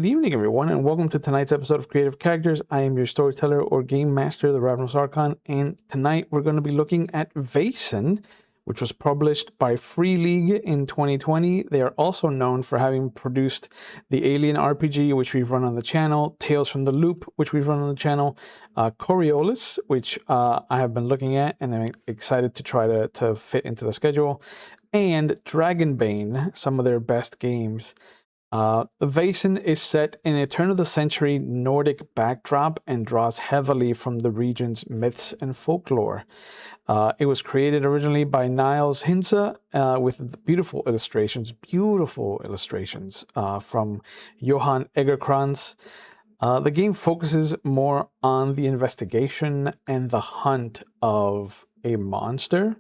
good evening, everyone, and welcome to tonight's episode of Creative Characters. I am your storyteller or game master, the Ravenous Archon, and tonight we're going to be looking at Vaesen, which was published by Free League in 2020. They are also known for having produced the Alien RPG, which we've run on the channel, Tales from the Loop, which we've run on the channel, Coriolis, which I have been looking at, and I'm excited to try to fit into the schedule, and Dragonbane, some of their best games. Vaesen is set in a turn-of-the-century Nordic backdrop and draws heavily from the region's myths and folklore. It was created originally by Niels Hinze with beautiful illustrations from Johan Egerkrans. The game focuses more on the investigation and the hunt of a monster.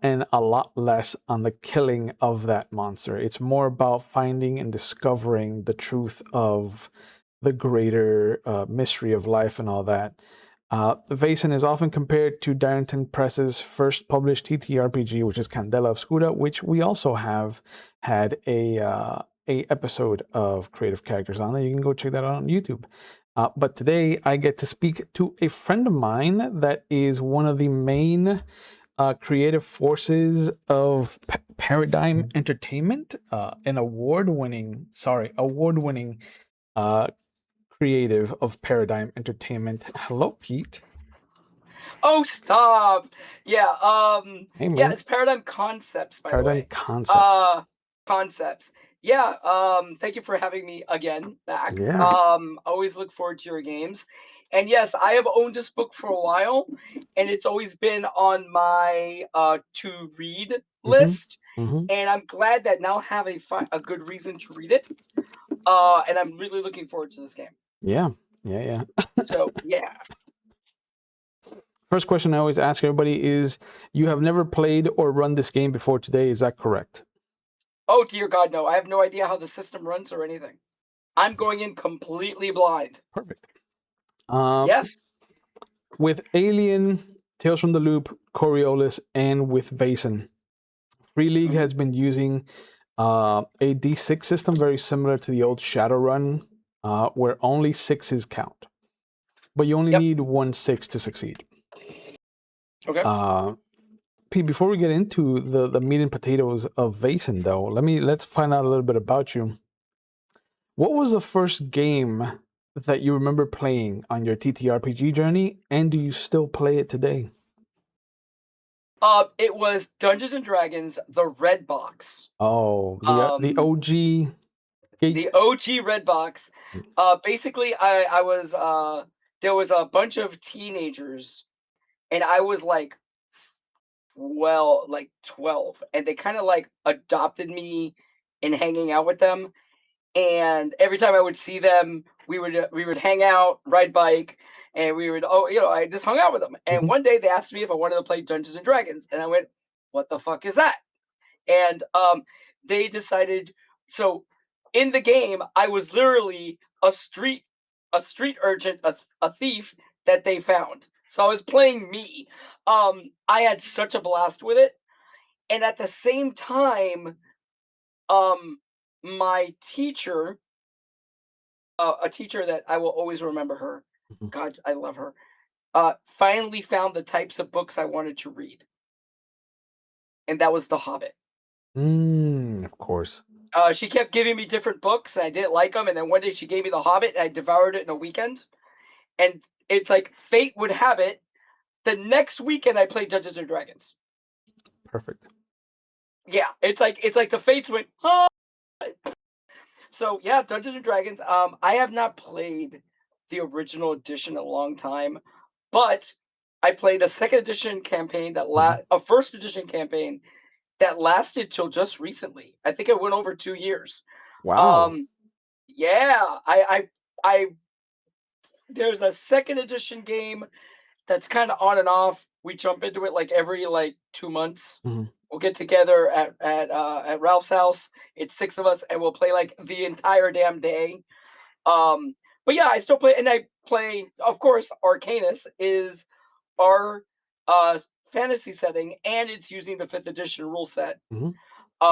And a lot less on the killing of that monster. It's more about finding and discovering the truth of the greater mystery of life and all that. Vaesen is often compared to Darrington Press's first published TTRPG, which is Candela Obscura, which we also have had a episode of Creative Characters on there. You can go check that out on YouTube. But today I get to speak to a friend of mine that is one of the main creative forces of Paradigm Entertainment, an award-winning creative of Paradigm Entertainment. Hello, Pete. Oh, stop! Yeah, Hey, man. yeah, it's Paradigm Concepts, by the way. Concepts. Concepts. Yeah, thank you for having me again back. Yeah. Always look forward to your games. And yes, I have owned this book for a while, and it's always been on my to-read list. Mm-hmm. And I'm glad that now I have a good reason to read it. And I'm really looking forward to this game. Yeah. So, yeah. First question I always ask everybody is, you have never played or run this game before today, is that correct? Oh, dear God, no. I have no idea how the system runs or anything. I'm going in completely blind. Perfect. Yes. With Alien, Tales from the Loop, Coriolis, and with Vaesen, Free League has been using a D6 system very similar to the old Shadowrun, where only sixes count. But you only need 1 6 to succeed. Okay. Pete, before we get into the meat and potatoes of Vaesen, though, let's find out a little bit about you. What was the first game that you remember playing on your TTRPG journey, and do you still play it today? It was Dungeons and Dragons, the red box. Oh, the OG gate. The OG red box. Basically, I was there was a bunch of teenagers, and I was like 12, and they kind of like adopted me in hanging out with them. And every time I would see them, we would hang out, ride bike, and I just hung out with them. And one day they asked me if I wanted to play Dungeons and Dragons, and I went, "What the fuck is that?" And they decided. So in the game, I was literally a street urchin, a thief that they found. So I was playing me. I had such a blast with it, and at the same time, my teacher, a teacher that I will always remember her. God, I love her. Finally found the types of books I wanted to read, and that was The Hobbit. Of course. She kept giving me different books, and I didn't like them. And then one day she gave me The Hobbit, and I devoured it in a weekend. And it's like fate would have it. The next weekend, I played Dungeons and Dragons. Perfect. Yeah, it's like the fates went. Oh. So yeah, Dungeons and Dragons. I have not played the original edition in a long time, but I played a second edition campaign a first edition campaign that lasted till just recently. I think it went over 2 years. Wow. Yeah, I there's a second edition game that's kind of on and off. We jump into it like every 2 months. We'll get together at Ralph's house. It's 6 of us, and we'll play like the entire damn day. But yeah, I still play, and I play. Of course, Arcanus is our fantasy setting, and it's using the 5th edition rule set.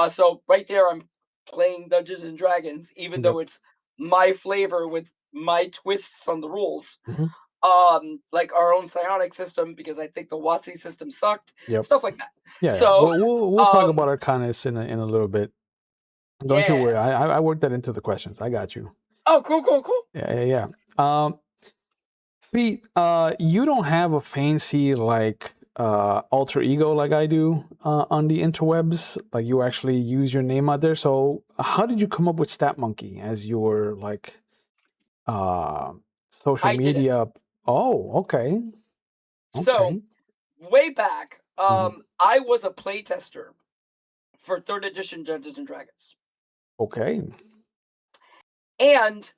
So right there, I'm playing Dungeons and Dragons, even though it's my flavor with my twists on the rules. Mhm. Like our own psionic system, because I think the WotC system sucked, Yep. stuff like that. Yeah, yeah. So, We'll talk about Arcanis in a little bit. Don't you yeah. worry. I worked that into the questions. I got you. Oh, cool, cool, cool. Yeah, yeah, yeah. Pete, you don't have a fancy like alter ego like I do on the interwebs. Like you actually use your name out there. So how did you come up with Stat Monkey as your like uh social I didn't. media? Oh, okay. So, Okay. way back, Mhm. I was a playtester for third edition Dungeons and Dragons. Okay. And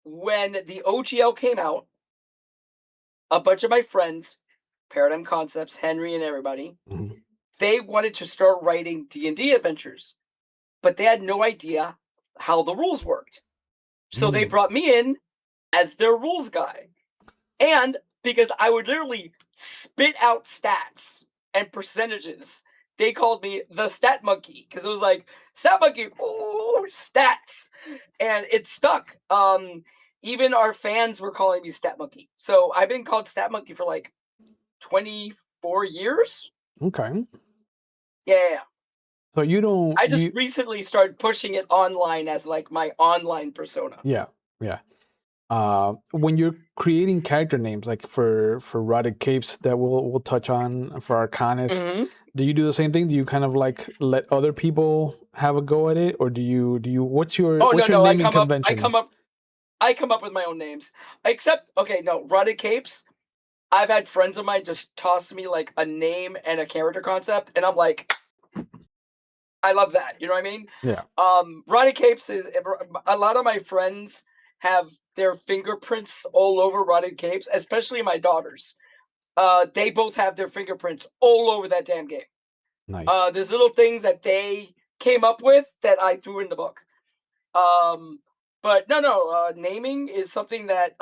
when the OGL came out, a bunch of my friends, Paradigm Concepts, Henry, and everybody, Mhm. they wanted to start writing D&D adventures, but they had no idea how the rules worked. So they Mm. brought me in as their rules guy. And because I would literally spit out stats and percentages, they called me the stat monkey because it was like stat monkey, ooh, stats, and it stuck. Even our fans were calling me stat monkey. So I've been called stat monkey for like 24 years. Okay. Yeah, yeah, yeah. So you don't I just you recently started pushing it online as like my online persona. yeah, yeah. When you're creating character names like for Rotted Capes that we'll touch on for Arcanis, Hmm. do you do the same thing? Do you kind of like let other people have a go at it, or do you Oh no, what's your no, naming convention? I come up with my own names. Except, okay, no, Rotted Capes. I've had friends of mine just toss me like a name and a character concept, and I'm like, I love that. You know what I mean? Yeah. Rotted Capes is a lot of my friends have their fingerprints all over Rotted Capes, especially my daughters. They both have their fingerprints all over that damn game. Nice. There's little things that they came up with that I threw in the book. Um, but no, naming is something that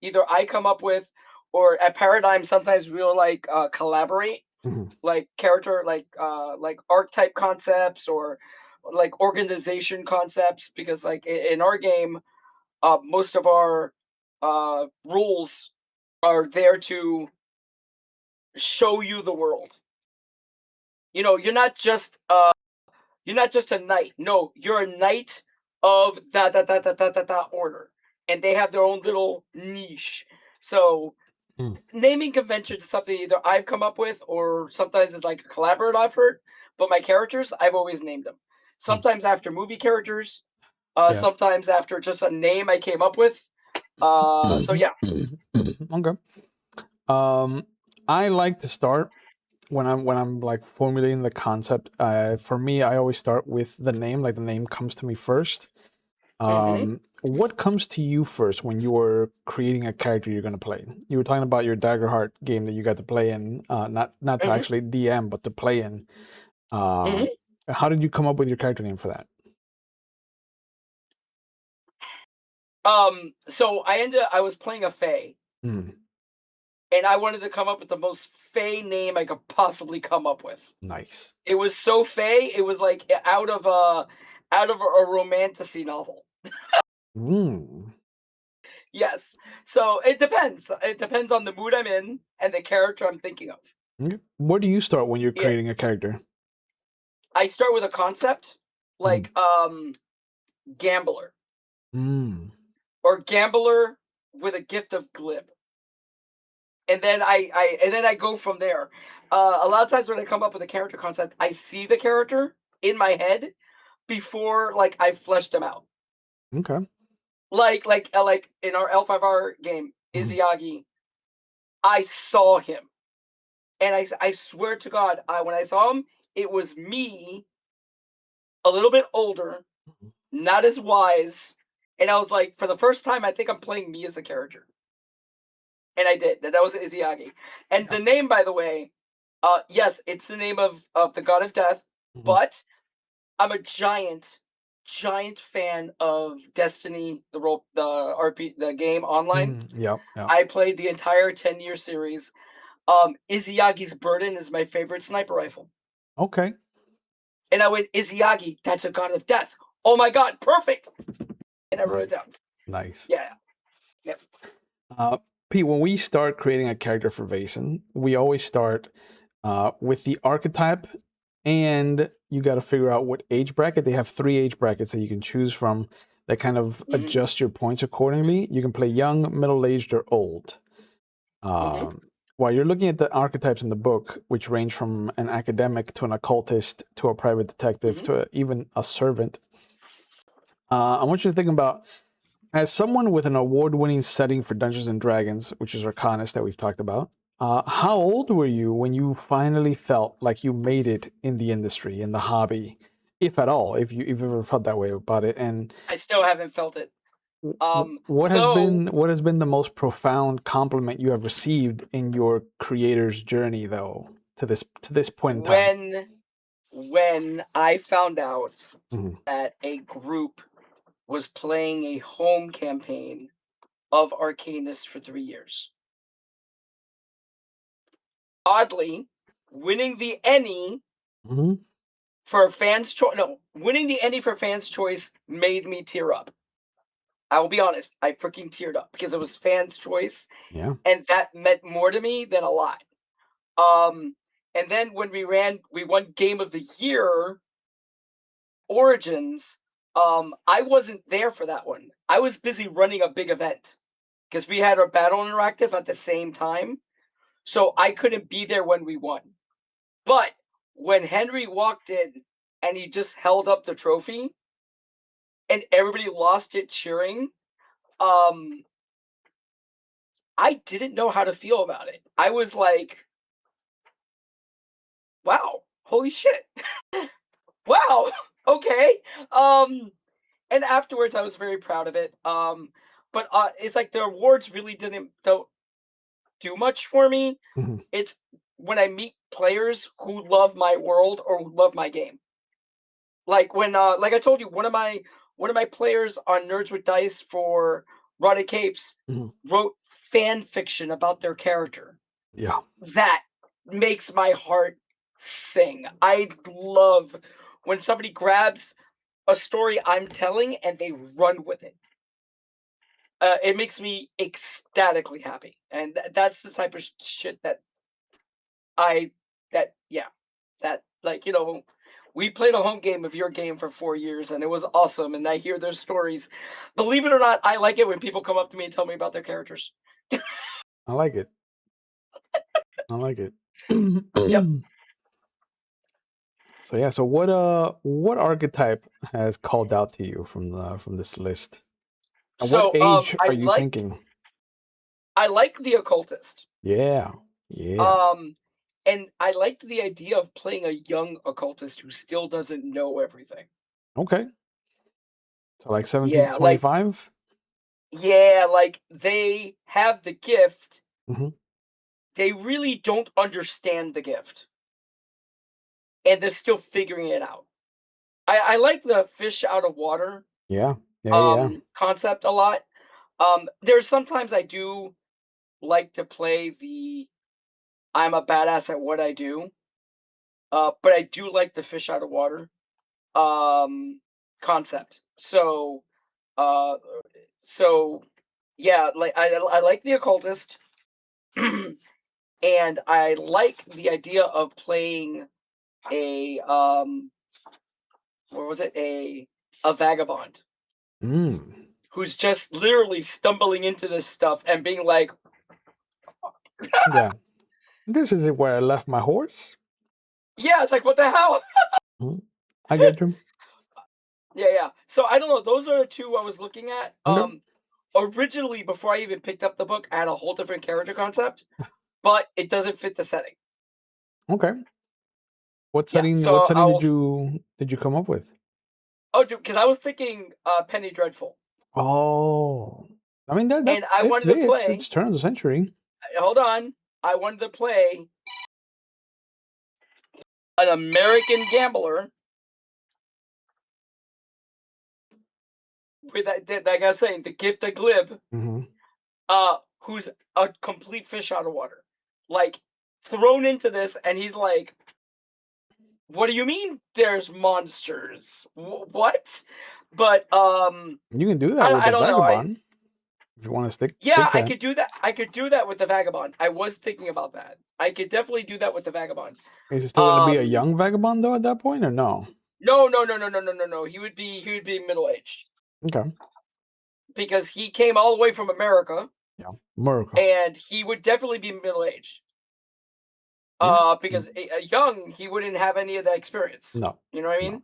either I come up with or at Paradigm sometimes we'll like collaborate, Mhm. like character, like archetype concepts or like organization concepts, because like in our game, most of our rules are there to show you the world. You know, you're not just a knight. No, you're a knight of that order, and they have their own little niche. So Mm. naming conventions is something either I've come up with or sometimes it's like a collaborative effort. But my characters, I've always named them. Mm. Sometimes after movie characters, Yeah. sometimes after just a name I came up with. So yeah. Okay. Um, I like to start when I'm like formulating the concept. For me, I always start with the name. Like the name comes to me first. Hmm. What comes to you first when you're creating a character you're going to play? You were talking about your Daggerheart game that you got to play in, not to Hmm. actually DM, but to play in. Hmm. Um, how did you come up with your character name for that? So I was playing a Fae, Mm, and I wanted to come up with the most Fae name I could possibly come up with. nice. It was so Fae, it was like out of a romantasy novel. Mm, Yes. So it depends. It depends on the mood I'm in and the character I'm thinking of. okay. Where do you start when you're Yeah. creating a character? I start with a concept Mm, like gambler mm, or gambler with a gift of glib. And then I go from there. A lot of times when I come up with a character concept, I see the character in my head before like I fleshed them out. okay. Like in our L5R game, Mm, Izzyagi, I saw him, and I swear to God, when I saw him, it was me, a little bit older, not as wise, and I was like, for the first time, I think I'm playing me as a character, and I did. That was Izzyagi, and yeah. the name, by the way, yes, it's the name of the god of death, Mhm, but I'm a giant fan of Destiny, the game online. yep. Yep. I played the entire 10-year series. Izyagi's Burden is my favorite sniper rifle. Okay. And I went, Izyagi, that's a god of death. Oh my god, perfect! And I wrote it Nice. down. Nice. Yeah. Yep. Uh, Pete, when we start creating a character for Vaesen, we always start with the archetype, and you got to figure out what age bracket. They have 3 age brackets that you can choose from that kind of Mhm. adjust your points accordingly. You can play young, middle aged, or old. Mhm. While you're looking at the archetypes in the book, which range from an academic to an occultist to a private detective Mhm. to even a servant, I want you to think about, as someone with an award-winning setting for Dungeons and Dragons, which is Arcanist that we've talked about, how old were you when you finally felt like you made it in the industry, in the hobby, if at all, if you ever felt that way about it? And I still haven't felt it. Though what has been the most profound compliment you have received in your creator's journey, though, to this point in time? when I found out Mhm. that a group was playing a home campaign of Arcanist for 3 years. Oddly, winning the Ennie Mhm. for fans' choice. No, winning the Ennie for fans' choice made me tear up. I will be honest, I freaking teared up because it was fans' choice, Yeah. and that meant more to me than a lot. Um, and then when we won Game of the Year Origins. I wasn't there for that one. I was busy running a big event because we had our battle interactive at the same time, so I couldn't be there when we won. But when Henry walked in and he just held up the trophy and everybody lost it cheering, um, I didn't know how to feel about it. I was like, "Wow, holy shit, wow, okay." And afterwards, I was very proud of it. But it's like the awards really don't do much for me. Mhm. It's when I meet players who love my world or who love my game. Like when like I told you, one of my players on Nerds with Dice for Rotted Capes Mhm. wrote fan fiction about their character. Yeah. That makes my heart sing. I love when somebody grabs a story I'm telling and they run with it. It makes me ecstatically happy, and that's the type of shit that I that yeah, that like we played a home game of your game for 4 years, and it was awesome. And I hear their stories. Believe it or not, I like it when people come up to me and tell me about their characters. I like it. I like it. Yep. So yeah, so what archetype has called out to you from this list? And what So age are you thinking? I like the occultist. Yeah. Yeah. Um, and I liked the idea of playing a young occultist who still doesn't know everything. Okay. So like 17 to Yeah, like 25? yeah, like they have the gift. Hmm. They really don't understand the gift, and they're still figuring it out. I like the fish out of water Yeah. Yeah, yeah. concept a lot. There's sometimes I do like to play the I'm a badass at what I do, but I do like the fish out of water concept. Uh, so yeah, like I like the occultist, and I like the idea of playing a what was it, a vagabond Mm. who's just literally stumbling into this stuff and being like, Yeah. This is where I left my horse. yeah, it's like what the hell. Mhm. I get you. Yeah, yeah. So I don't know, those are the two I was looking at. Okay. Originally, before I even picked up the book, I had a whole different character concept, but it doesn't fit the setting. Okay. Yeah, What so setting did you come up with? oh, because I was thinking Penny Dreadful, Oh. I mean that and I it wanted to fits. play. It's turn of the century. Hold on, I wanted to play an American gambler with like I was saying, the gift of glib, Hmm. who's a complete fish out of water, like thrown into this, and he's like, what do you mean? There's monsters? What? But You can do that with I the don't know. vagabond if you want to Yeah, stick I that. could do that. I could do that with the vagabond. I was thinking about that. I could definitely do that with the vagabond. Is it still going to be a Um, young vagabond though at that point, or no? no, no, no, no, no, no, no, no. He would be middle aged Okay. because he came all the way from America, Yeah. Miracle. and he would definitely be middle aged. Yeah. Because young, he wouldn't have any of that experience. No. You know what I No. mean?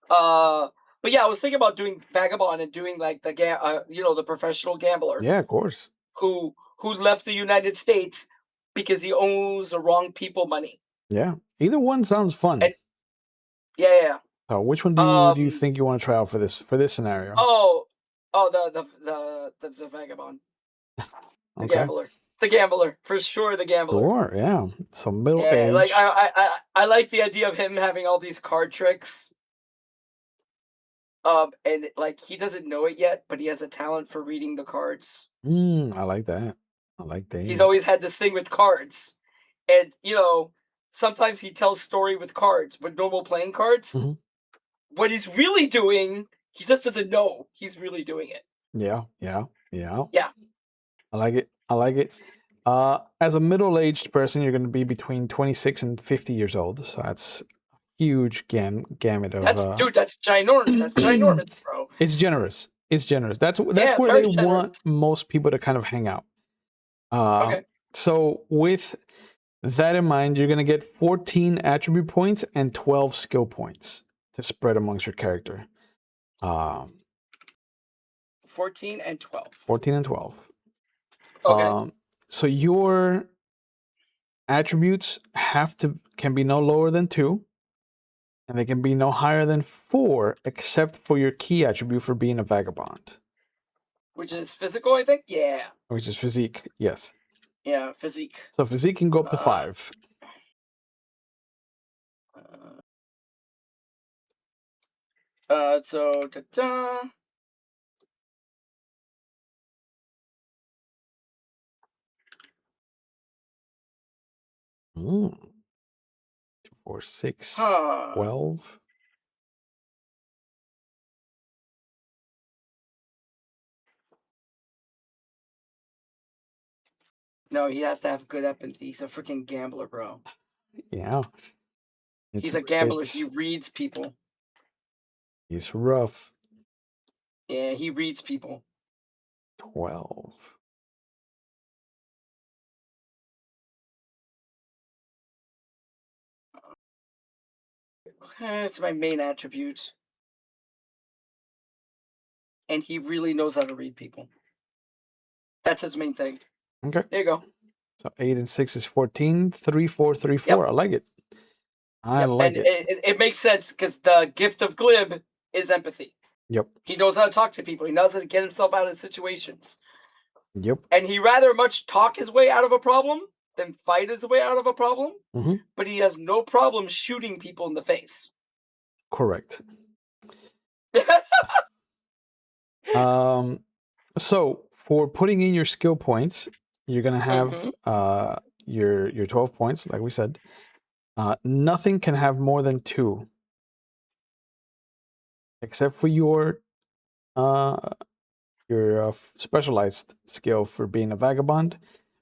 Uh, but yeah, I was thinking about doing vagabond and doing like the professional gambler Yeah, of course. who left the United States because he owes the wrong people money. Yeah. Either one sounds fun. And yeah, yeah, So which one yeah. do you think you want to try out for this scenario? Oh, the vagabond, Okay. the gambler for sure, the gambler. Sure. Yeah. So middle Yeah, like aged. I like the idea of him having all these card tricks. And like he doesn't know it yet, but he has a talent for reading the cards. I like that. I like He's that. always had this thing with cards, and sometimes he tells story with cards, with normal playing cards. Hmm. What he's really doing, he just doesn't know he's really doing it. Yeah. Yeah. Yeah. Yeah, I like it. I like it. As a middle-aged person, you're going to be between 26 and 50 years old. So that's huge gamut of. that's ginormous. That's ginormous, bro. It's generous. It's generous. That's Yeah, where they very want generous. most people to kind of hang out. Okay, So with that in mind, you're going to get 14 attribute points and 12 skill points to spread amongst your character. 14 and 12. 14 and 12. Okay, So your attributes can be no lower than 2, and they can be no higher than 4, except for your key attribute for being a vagabond, which is physical, I think. Yeah, which is physique. Yes. yeah, physique. So physique can go up to Uh, 5. so ta-da. Mm. 2, 4, 6, Huh. 12. No, he has to have good empathy. He's a freaking gambler, bro. Yeah. He's a gambler. He It's reads people. it's rough. Yeah, he reads people. 12. It's my main attribute. And he really knows how to read people. That's his main thing. Okay. There you go. So 8 and 6 is 14. 3, 4, 3, 4. Yep. I like it. I Yep. like And it. it makes sense because the gift of glib is empathy. Yep. He knows how to talk to people. He knows how to get himself out of situations. Yep. And he rather much talk his way out of a problem than fight his way out of a problem. Mm-hmm. But he has no problem shooting people in the face. Correct. So for putting in your skill points, you're gonna have your 12 points, like we said. Nothing can have more than 2, except for your specialized skill for being a vagabond,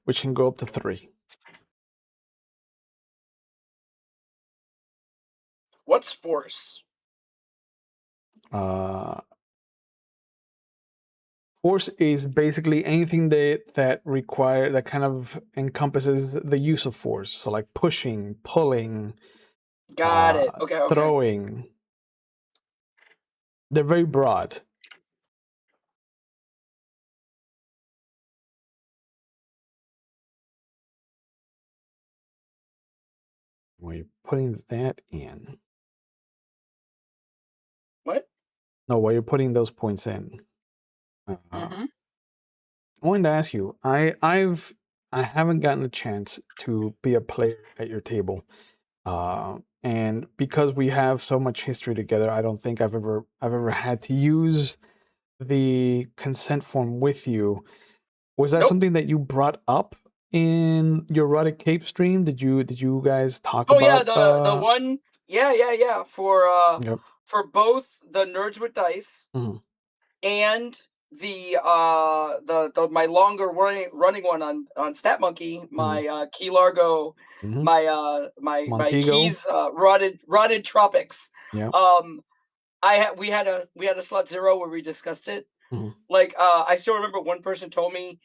which can go up to 3. What's force? Force is basically anything that kind of encompasses the use of force. So like pushing, pulling, Got it. Okay, okay. throwing. They're very broad. Well, you're putting that in. What? No, while you're putting those points in. I wanted to ask you. I haven't gotten a chance to be a player at your table, and because we have so much history together, I don't think I've ever had to use the consent form with you. Was that Nope. something that you brought up in your erotic cape stream? Did you guys talk Oh yeah, about? the one Yeah. Yep. For both the Nerds with Dice Mhm. and the my longer running one on Stat Monkey, Mhm. my Key Largo, Mhm. my Montego. keys rotted tropics. Yep. Um, we had a slot zero where we discussed it. Mhm. Like I still remember one person told me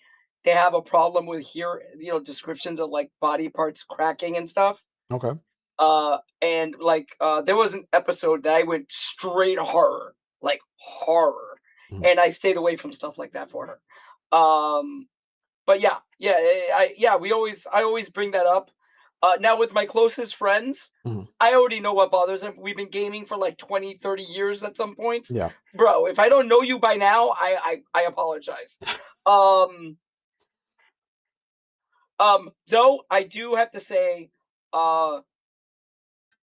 they have a problem with descriptions of like body parts cracking and stuff. Okay. And like there was an episode that I went straight horror, like horror, Mhm. and I stayed away from stuff like that for her. But yeah, I always bring that up. Now with my closest friends, Mhm. I already know what bothers them. We've been gaming for like 20, 30 years at some points. Yeah. Bro, if I don't know you by now, I apologize. Um though I do have to say, uh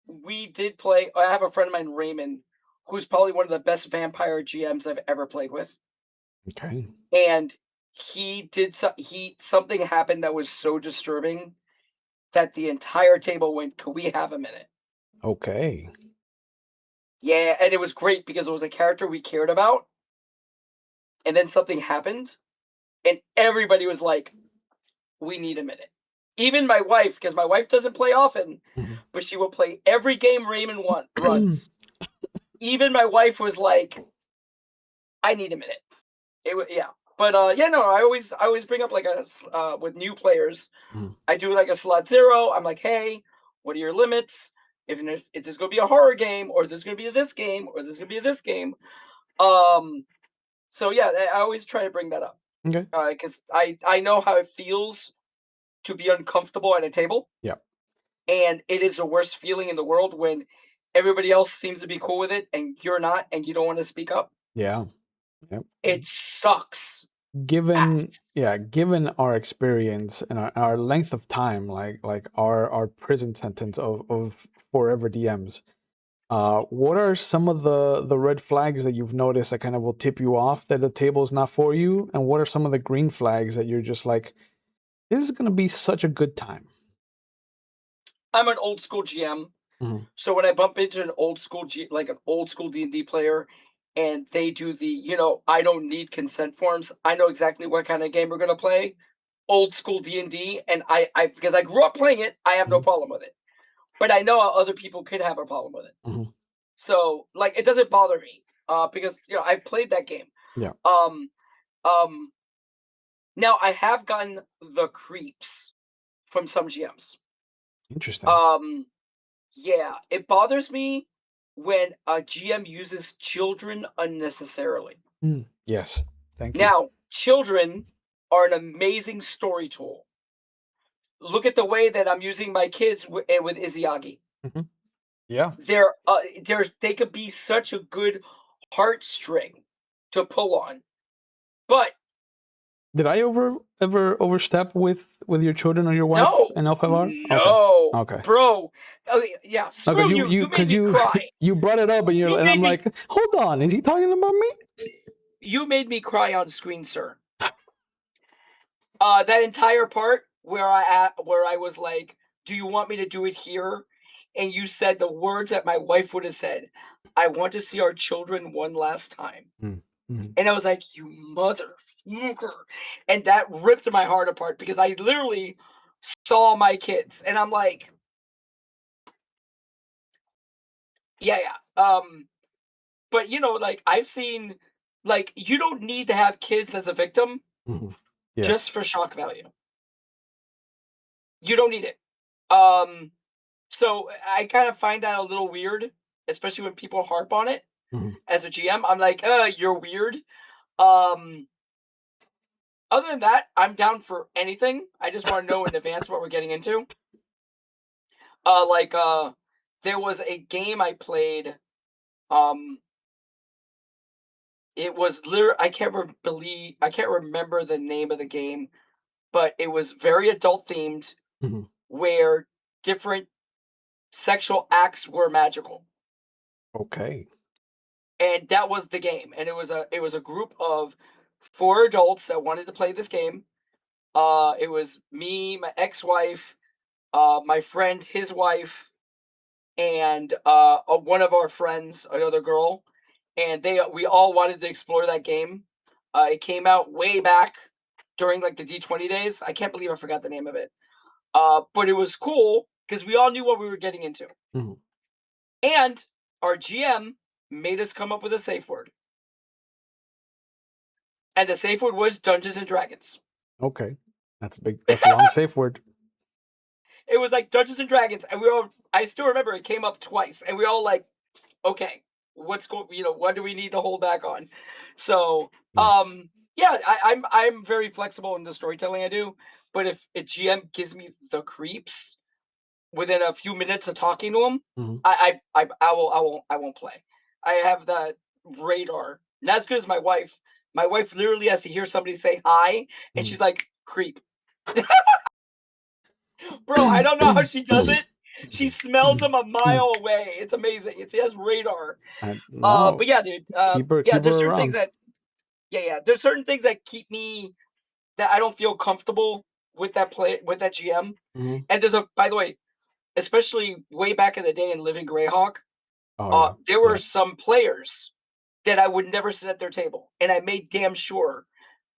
we did play. I have a friend of mine, Raymond, who's probably one of the best vampire GMs I've ever played with. Okay. And something happened that was so disturbing that the entire table went, "Could we have a minute?" Okay. Yeah, and it was great because it was a character we cared about, and then something happened, and everybody was like, "We need a minute." Even my wife, because my wife doesn't play often, Mhm. but she will play every game runs. Even my wife was like, "I need a minute." Yeah. But yeah, no, I always bring up like with new players, Mhm. I do like a slot zero. I'm like, hey, what are your limits? If there's gonna be a horror game, or there's gonna be this game, or there's gonna be this game. Um, so yeah, I always try to bring that up Okay. because I know how it feels to be uncomfortable at a table, Yeah. and it is the worst feeling in the world when everybody else seems to be cool with it and you're not, and you don't want to speak up. Yeah. Yep. It sucks Given ass. yeah, given our experience and our length of time, like our prison sentence of forever DMs, what are some of the red flags that you've noticed that kind of will tip you off that the table is not for you? And what are some of the green flags that you're just like, this is gonna be such a good time? I'm an old school GM. Mhm. So when I bump into like an old school D&D player, and they do I don't need consent forms. I know exactly what kind of game we're gonna play. Old school D&D, and I because I grew up playing it, I have no Mhm. problem with it. But I know how other people could have a problem with it. Mhm. So like it doesn't bother me because I've played that game. Yeah. Um um Now I have gotten the creeps from some GMs. Interesting. Um Yeah, it bothers me when a GM uses children unnecessarily. Mm. Yes. Thank you. Now, children are an amazing story tool. Look at the way that I'm using my kids with Izzyagi. Mhm. Yeah. They could be such a good heartstring to pull on. But Did I ever overstep with your children or your wife no, in LFR? Okay. no, Okay. bro. Oh, yeah, No, because screw you. You made because me cry. you brought it up and You I'm made me like, hold on, is he talking about me? you made me cry on screen, sir. That entire part where I was like, "Do you want me to do it here?" And you said the words that my wife would have said, "I want to see our children one last time." Mm, mhm. And I was like, "You motherfucker!" And that ripped my heart apart because I literally saw my kids, and I'm like, yeah. But like I've seen, like you don't need to have kids as a victim Mhm. just Yes. for shock value. You don't need it. Um, So I kind of find that a little weird, especially when people harp on it. Mhm. As a GM, I'm like, you're weird. Um, Other than that, I'm down for anything. I just want to know in advance what we're getting into. Like there was a game I played. Um, it was literally I can't remember the name of the game, but it was very adult themed, Mhm. where different sexual acts were magical. Okay. And that was the game, and it was a group of four adults that wanted to play this game. It was me, my ex-wife, my friend, his wife, and one of our friends, another girl, and we all wanted to explore that game. It came out way back during like the D20 days. I can't believe I forgot the name of it. But it was cool because we all knew what we were getting into. Mhm. And our GM made us come up with a safe word. And the safe word was Dungeons and Dragons. Okay. That's a long safe word. It was like Dungeons and Dragons, and I still remember it came up twice, and we all like, okay, what do we need to hold back on? So, Nice. yeah, I'm very flexible in the storytelling I do, but if a GM gives me the creeps within a few minutes of talking to him, Mhm. I won't play. I have that radar. Not as good as my wife. My wife literally has to hear somebody say hi, and Mhm. she's like, creep. Bro, I don't know how she does it. She smells them a mile away. It's amazing. She has radar. No, But yeah, dude. Yeah, keep her there's certain things around. that yeah. There's certain things that keep me that I don't feel comfortable with with that GM. Mhm. And there's a by the way, especially way back in the day in Living Greyhawk, Oh yeah. there were Yeah. some players that I would never sit at their table, and I made damn sure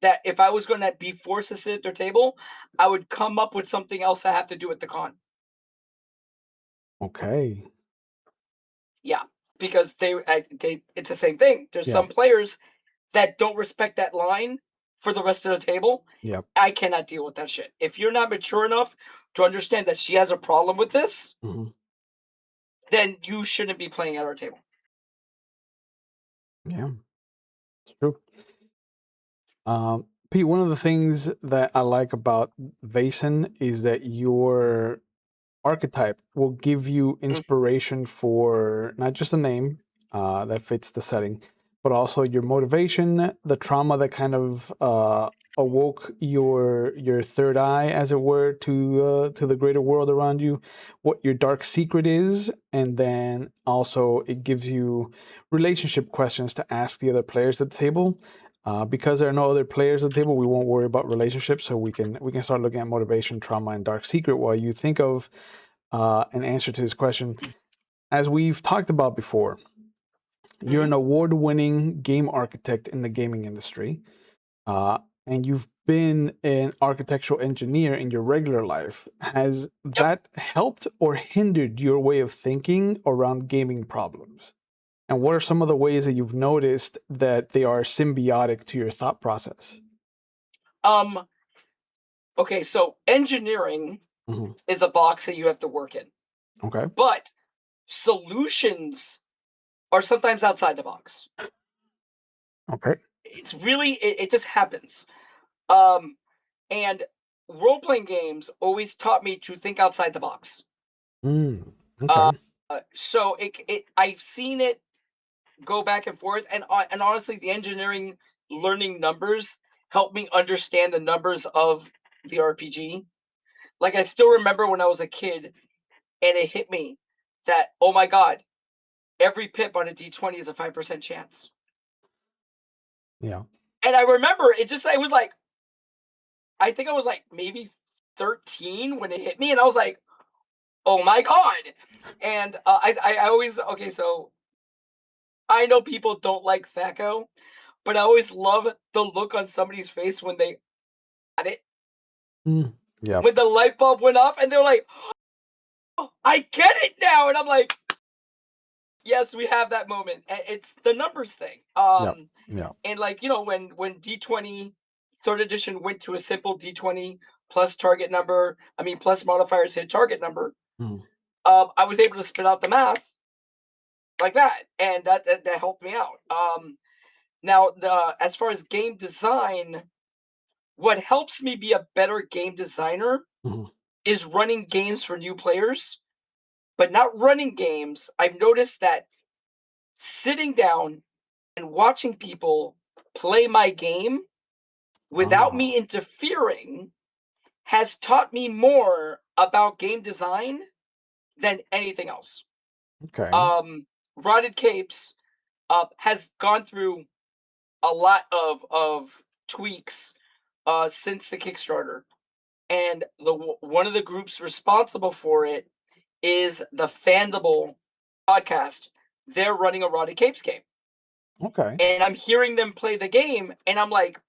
that if I was going to be forced to sit at their table, I would come up with something else I have to do at the con. Okay. Yeah, because they it's the same thing. There's Yeah. some players that don't respect that line for the rest of the table. Yep. I cannot deal with that shit. If you're not mature enough to understand that she has a problem with this, Mhm. then you shouldn't be playing at our table. Yeah. It's true. Pete, one of the things that I like about Vaesen is that your archetype will give you Mm, inspiration for not just a name that fits the setting, but also your motivation, the trauma that kind of awoke your third eye, as it were, to the greater world around you, what your dark secret is, and then also it gives you relationship questions to ask the other players at the table. Because there are no other players at the table, we won't worry about relationships, so we can start looking at motivation, trauma, and dark secret while you think of an answer to this question. As we've talked about before, you're mhm. an award winning game architect in the gaming industry, uh, and you've been an architectural engineer in your regular life. Has Yep. that helped or hindered your way of thinking around gaming problems? And what are some of the ways that you've noticed that they are symbiotic to your thought process? Um. Okay. So engineering Hmm. is a box that you have to work in, Okay. but solutions are sometimes outside the box. Okay. It's really it just happens. Um. And role playing games always taught me to think outside the box. Mm, Uh, okay. so I've seen it go back and forth, and honestly, the engineering learning numbers helped me understand the numbers of the RPG. Like I still remember when I was a kid, and it hit me that oh my god, every pip on a D20 is a 5% chance. Yeah. And I remember it was like I think I was like maybe 13 when it hit me, and I was like, oh my god. And I always okay, so I know people don't like Thaco, but I always love the look on somebody's face when they got it, Mm, yeah. when the light bulb went off, and they're like, oh, I get it now. And I'm like, yes, we have that moment. And it's the numbers thing. Yeah. Yeah. And like, when D20 third edition went to a simple D20 plus target number, I mean, plus modifiers hit target number, Mm, I was able to spit out the math like that. And that helped me out. Now, as far as game design, what helps me be a better game designer mhm. is running games for new players, but not running games. I've noticed that sitting down and watching people play my game without Ah, me interfering has taught me more about game design than anything else. okay. Um, Rotted Capes has gone through a lot of tweaks since the Kickstarter, and one of the groups responsible for it is the Fandible podcast. They're running a Roddy Capes game. Okay. And I'm hearing them play the game, and I'm like,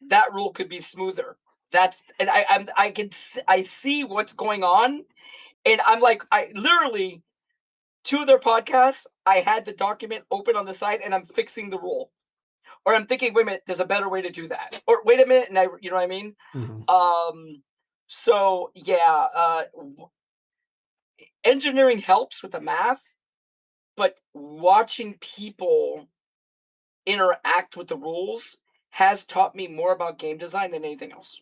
that rule could be smoother. And I see what's going on, and I'm like, I literally, two of their podcasts, I had the document open on the side, and I'm fixing the rule, or I'm thinking, wait a minute, there's a better way to do that, or wait a minute, and you know what I mean? Hmm. So yeah, engineering helps with the math, but watching people interact with the rules has taught me more about game design than anything else.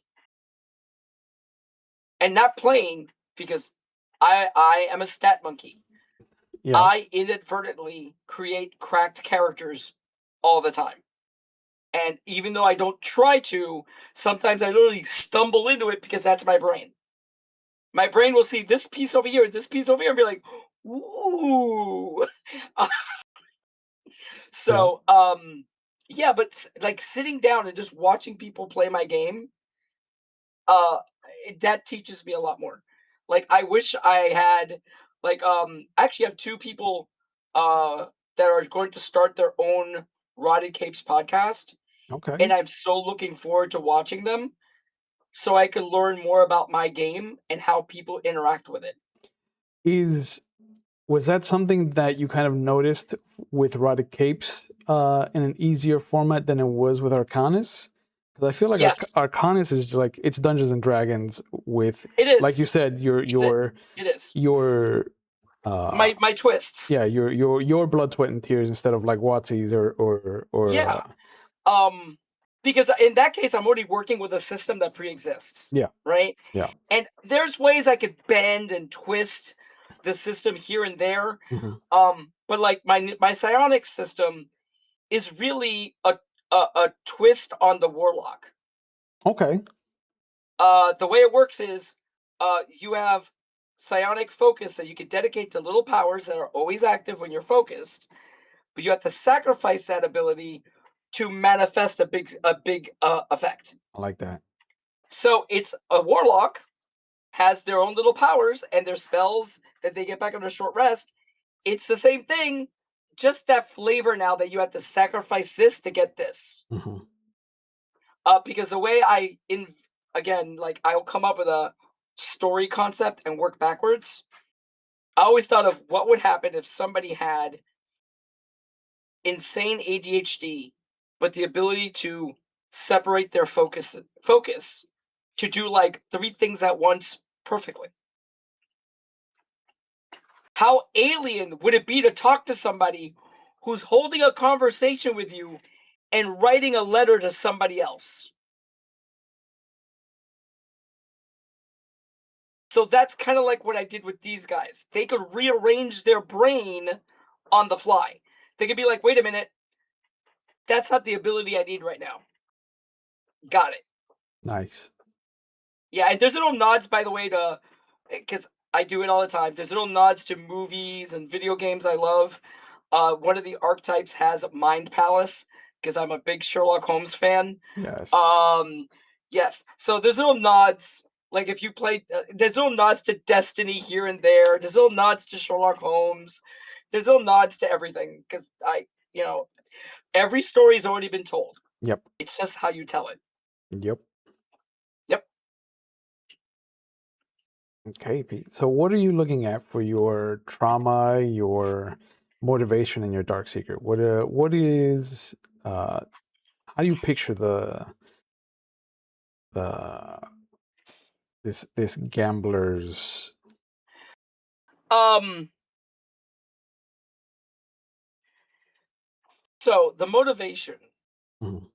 And not playing, because I am a stat monkey. Yeah. I inadvertently create cracked characters all the time. And even though I don't try to, sometimes I literally stumble into it because that's my brain. My brain will see this piece over here, this piece over here, and be like, ooh. Yeah. So, yeah, but like sitting down and just watching people play my game, uh, that teaches me a lot more. Like, I wish I had, like, I actually have two people, that are going to start their own Rotted Capes podcast, Okay. and I'm so looking forward to watching them so I can learn more about my game and how people interact with it. Is Was that something that you kind of noticed with Rotted Capes in an easier format than it was with Arcanis? Because I feel like Yes, Arcanis is just like it's Dungeons and Dragons with, it like is. you said, It's it. It is. your uh My twists. yeah, your blood, sweat, and tears instead of like WotC's or Yeah. Um, because in that case, I'm already working with a system that pre-exists, yeah, right? yeah. And there's ways I could bend and twist the system here and there. Hmm. But like my psionic system is really a twist on the warlock. Okay. The way it works is, you have psionic focus that you can dedicate to little powers that are always active when you're focused, but you have to sacrifice that ability to manifest a big effect. I like that. So it's a warlock has their own little powers and their spells that they get back under short rest. It's the same thing, just that flavor now that you have to sacrifice this to get this. Hmm. Because the way again, like I'll come up with a story concept and work backwards. I always thought of what would happen if somebody had insane ADHD, but the ability to separate their focus to do like three things at once perfectly. How alien would it be to talk to somebody who's holding a conversation with you and writing a letter to somebody else? So that's kind of like what I did with these guys. They could rearrange their brain on the fly. They could be like, wait a minute, that's not the ability I need right now. Got it. Nice. Yeah, and there's little nods, by the way, to, because I do it all the time. There's little nods to movies and video games I love. One of the archetypes has Mind Palace because I'm a big Sherlock Holmes fan. Yes. Um, yes, so there's little nods. Like if you play, there's little nods to Destiny here and there. There's little nods to Sherlock Holmes. There's little nods to everything because you know, every story's already been told. Yep. It's just how you tell it. Yep. Yep. Okay, Pete. So, what are you looking at for your trauma, your motivation, and your dark secret? What is how do you picture the this gambler's? Um. So the motivation. Mhm.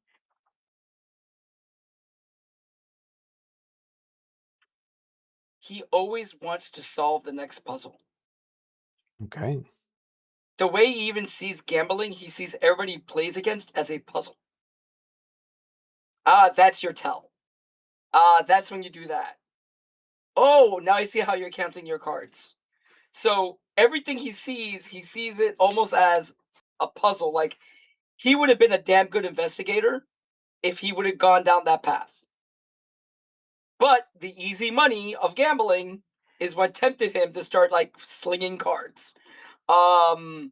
He always wants to solve the next puzzle. Okay, The way he even sees gambling, he sees everybody he plays against as a puzzle. Ah, that's your tell. Ah, that's when you do that. Oh, now I see how you're counting your cards. So everything he sees it almost as a puzzle. Like he would have been a damn good investigator if he would have gone down that path. But the easy money of gambling is what tempted him to start like slinging cards. And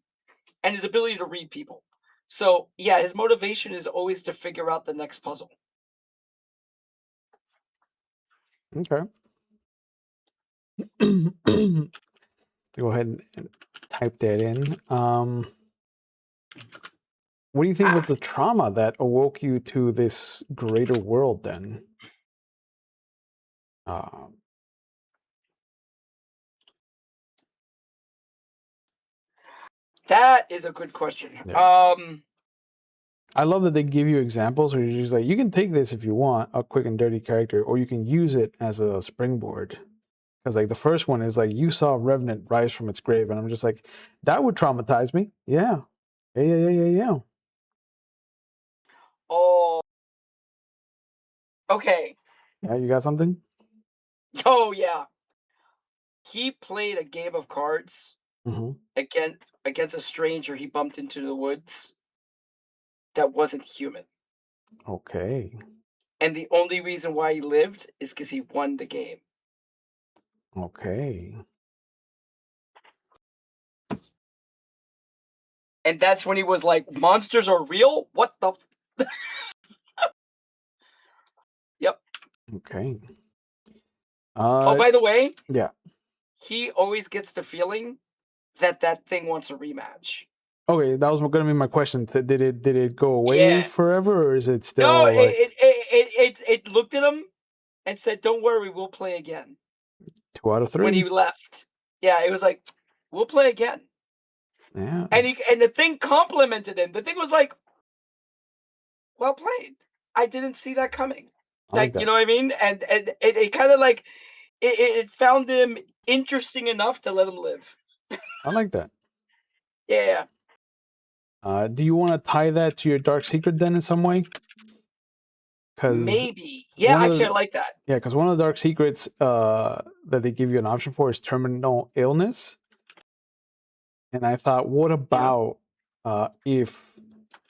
his ability to read people. So yeah, his motivation is always to figure out the next puzzle. Okay. Go ahead and type that in. What do you think was Ah, the trauma that awoke you to this greater world then? Uh, that is a good question. yeah. I love that they give you examples where you're just like, you can take this if you want, a quick and dirty character, or you can use it as a springboard. Because like the first one is like, you saw Revenant rise from its grave, and I'm just like, that would traumatize me. Yeah. Yeah. Oh, okay. Yeah, you got something? Oh yeah. He played a game of cards Mm-hmm. against a stranger he bumped into the woods that wasn't human. Okay. And the only reason why he lived is because he won the game. Okay. And that's when he was like, monsters are real? What the Yep. Okay. Oh, by the way, Yeah. he always gets the feeling that that thing wants a rematch. Okay, that was going to be my question. Did it go away Yeah. forever, or is it No, still like it looked at him and said, "Don't worry, we'll play again." 2 out of 3? When he left. Yeah, it was like, "We'll play again." Yeah, And the thing complimented him. The thing was like, "Well played. I didn't see that coming." I like Like, you that. know what I mean? And it kind of like it found him interesting enough to let him live. I like that. Yeah. Do you want to tie that to your dark secret then in some way? Because Maybe. Yeah, one of actually I the like that. yeah, because one of the dark secrets that they give you an option for is terminal illness, and I thought, what Yeah. about if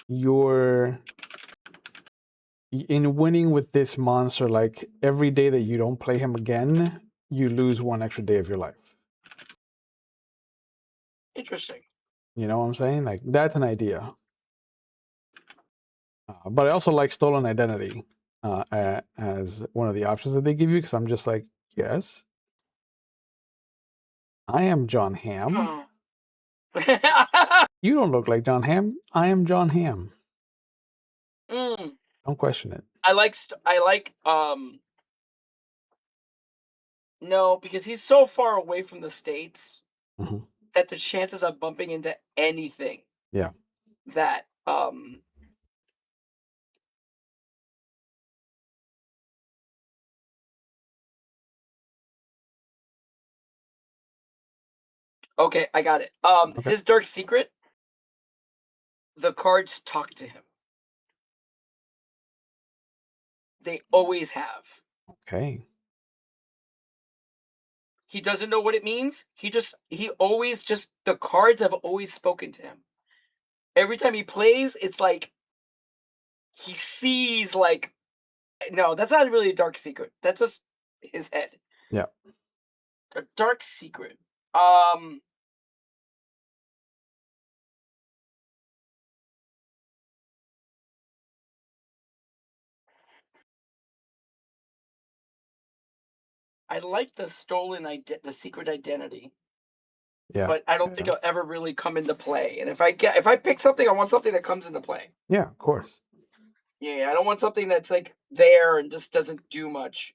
you're in winning with this monster, like every day that you don't play him again, you lose 1 extra day of your life. Interesting. You know what I'm saying? Like that's an idea. But I also like stolen identity as one of the options that they give you because I'm just like, yes, I am John Hamm. Oh. You don't look like John Hamm. I am John Hamm. Mm. Don't question it. I like no, because he's so far away from the States Hmm. that the chances of bumping into anything Yeah. that okay, I got it. Okay. His dark secret, the cards talk to him. They always have. Okay. He doesn't know what it means. He always just the cards have always spoken to him. Every time he plays, it's like he sees like no, that's not really a dark secret. That's just his head. Yeah. A dark secret. Um I like the the secret identity, Yeah. but I don't think Yeah. it'll ever really come into play. And if I pick something, I want something that comes into play. Yeah. Of course. Yeah, I don't want something that's like there and just doesn't do much.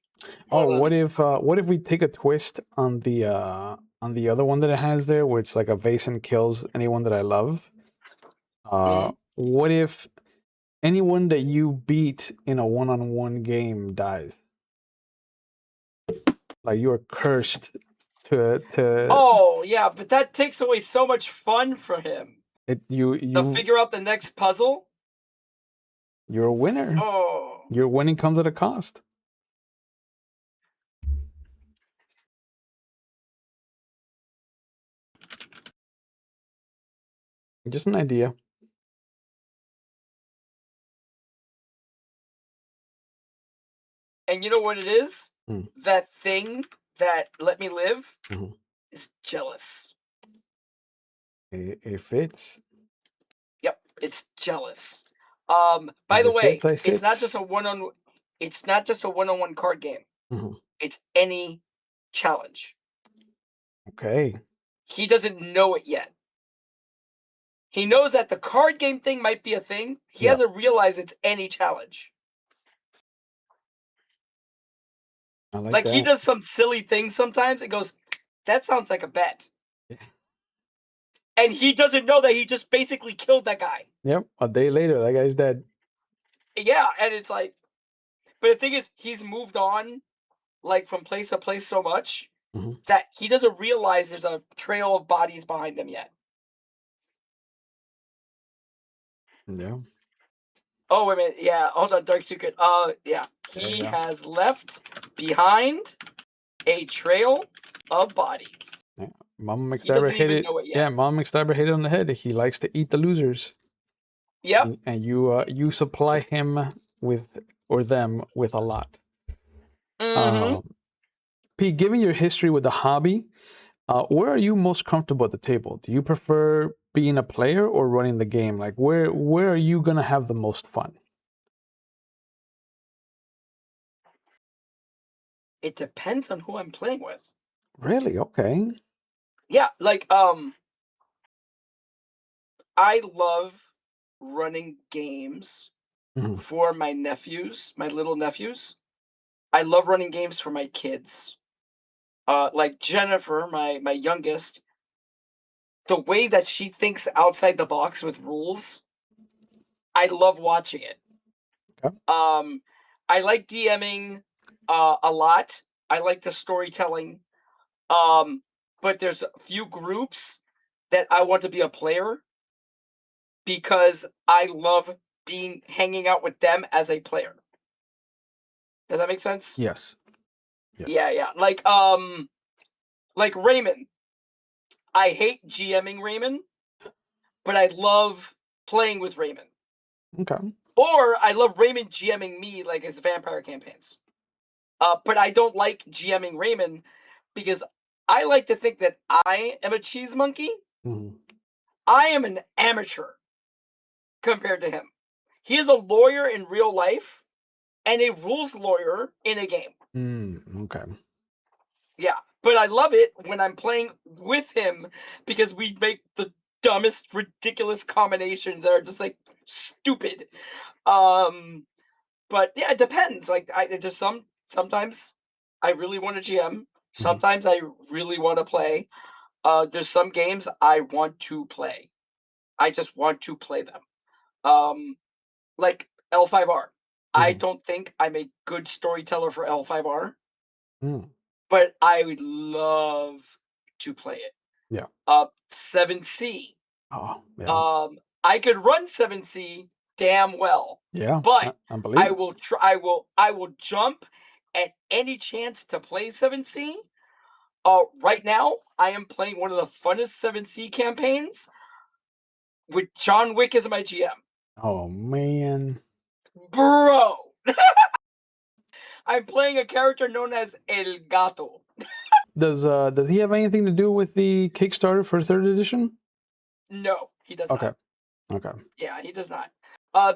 Oh, Hold on a second. what if we take a twist on the other one that it has there, where it's like a Vaesen kills anyone that I love? Mhm. What if anyone that you beat in a one-on-one game dies? Like you are cursed to Oh yeah, but that takes away so much fun for him. it. You To you figure out the next puzzle. you're a winner. Oh, Your winning comes at a cost. Just an idea. and you know what it is? Hmm. That thing that let me live Mhm. is jealous. If it's Yep, it's jealous. By if the it way, fits, I it's not sits. just a it's not just a one-on-one card game. Mhm. It's any challenge. Okay. He doesn't know it yet. He knows that the card game thing might be a thing. He Yeah. hasn't realized it's any challenge. I like Like he that. does some silly things sometimes and goes, "That sounds like a bet." Yeah. And he doesn't know that he just basically killed that guy. Yep. A day later, that guy's dead. Yeah, and it's like, but the thing is, he's moved on like from place to place so much Mhm. that he doesn't realize there's a trail of bodies behind him yet. Yeah. Oh wait a minute, yeah, hold on, Dark Secret. Yeah, Yeah. he Yeah. has left behind a trail of bodies. Yeah. Mama He McStabber doesn't hit even it. know it yet. Yeah, Mama McStabber hit it on the head. He likes to eat the losers, Yep. and you supply him with or them with a lot. Mm-hmm. Um, Pete, given your history with the hobby, where are you most comfortable at the table? Do you prefer being a player or running the game? Like where are you gonna have the most fun? It depends on who I'm playing with. Really? Okay. Yeah, like I love running games Mhm. for my nephews, my little nephews. I love running games for my kids. Like Jennifer, my youngest, the way that she thinks outside the box with rules, I love watching it. Okay. Um, I like DMing a lot. I like the storytelling. Um, but there's a few groups that I want to be a player because I love being hanging out with them as a player. Does that make sense? Yes. Yes. Yeah, yeah. Like Raymond. I hate GMing Raymond, but I love playing with Raymond. Okay. Or I love Raymond GMing me like his vampire campaigns. But I don't like GMing Raymond because I like to think that I am a cheese monkey. Mhm. I am an amateur compared to him. He is a lawyer in real life and a rules lawyer in a game. Okay. Yeah, but I love it when I'm playing with him because we make the dumbest, ridiculous combinations that are just like stupid. Um, but yeah, it depends. Like I just sometimes I really want to GM. Mhm. Sometimes I really want to play. There's some games I want to play. I just want to play them. Um, like L5R. I Mhm. don't think I'm a good storyteller for L5R, Mm. but I would love to play it. Yeah. 7C. Oh, yeah. I could run 7C damn well, Yeah. but I believe it. I will jump at any chance to play 7C. Right now I am playing one of the funnest 7C campaigns with John Wick as my GM. Oh man. Bro, I'm playing a character known as El Gato. Does he have anything to do with the Kickstarter for third edition? No, he does Okay. not. Okay. Yeah, he does not.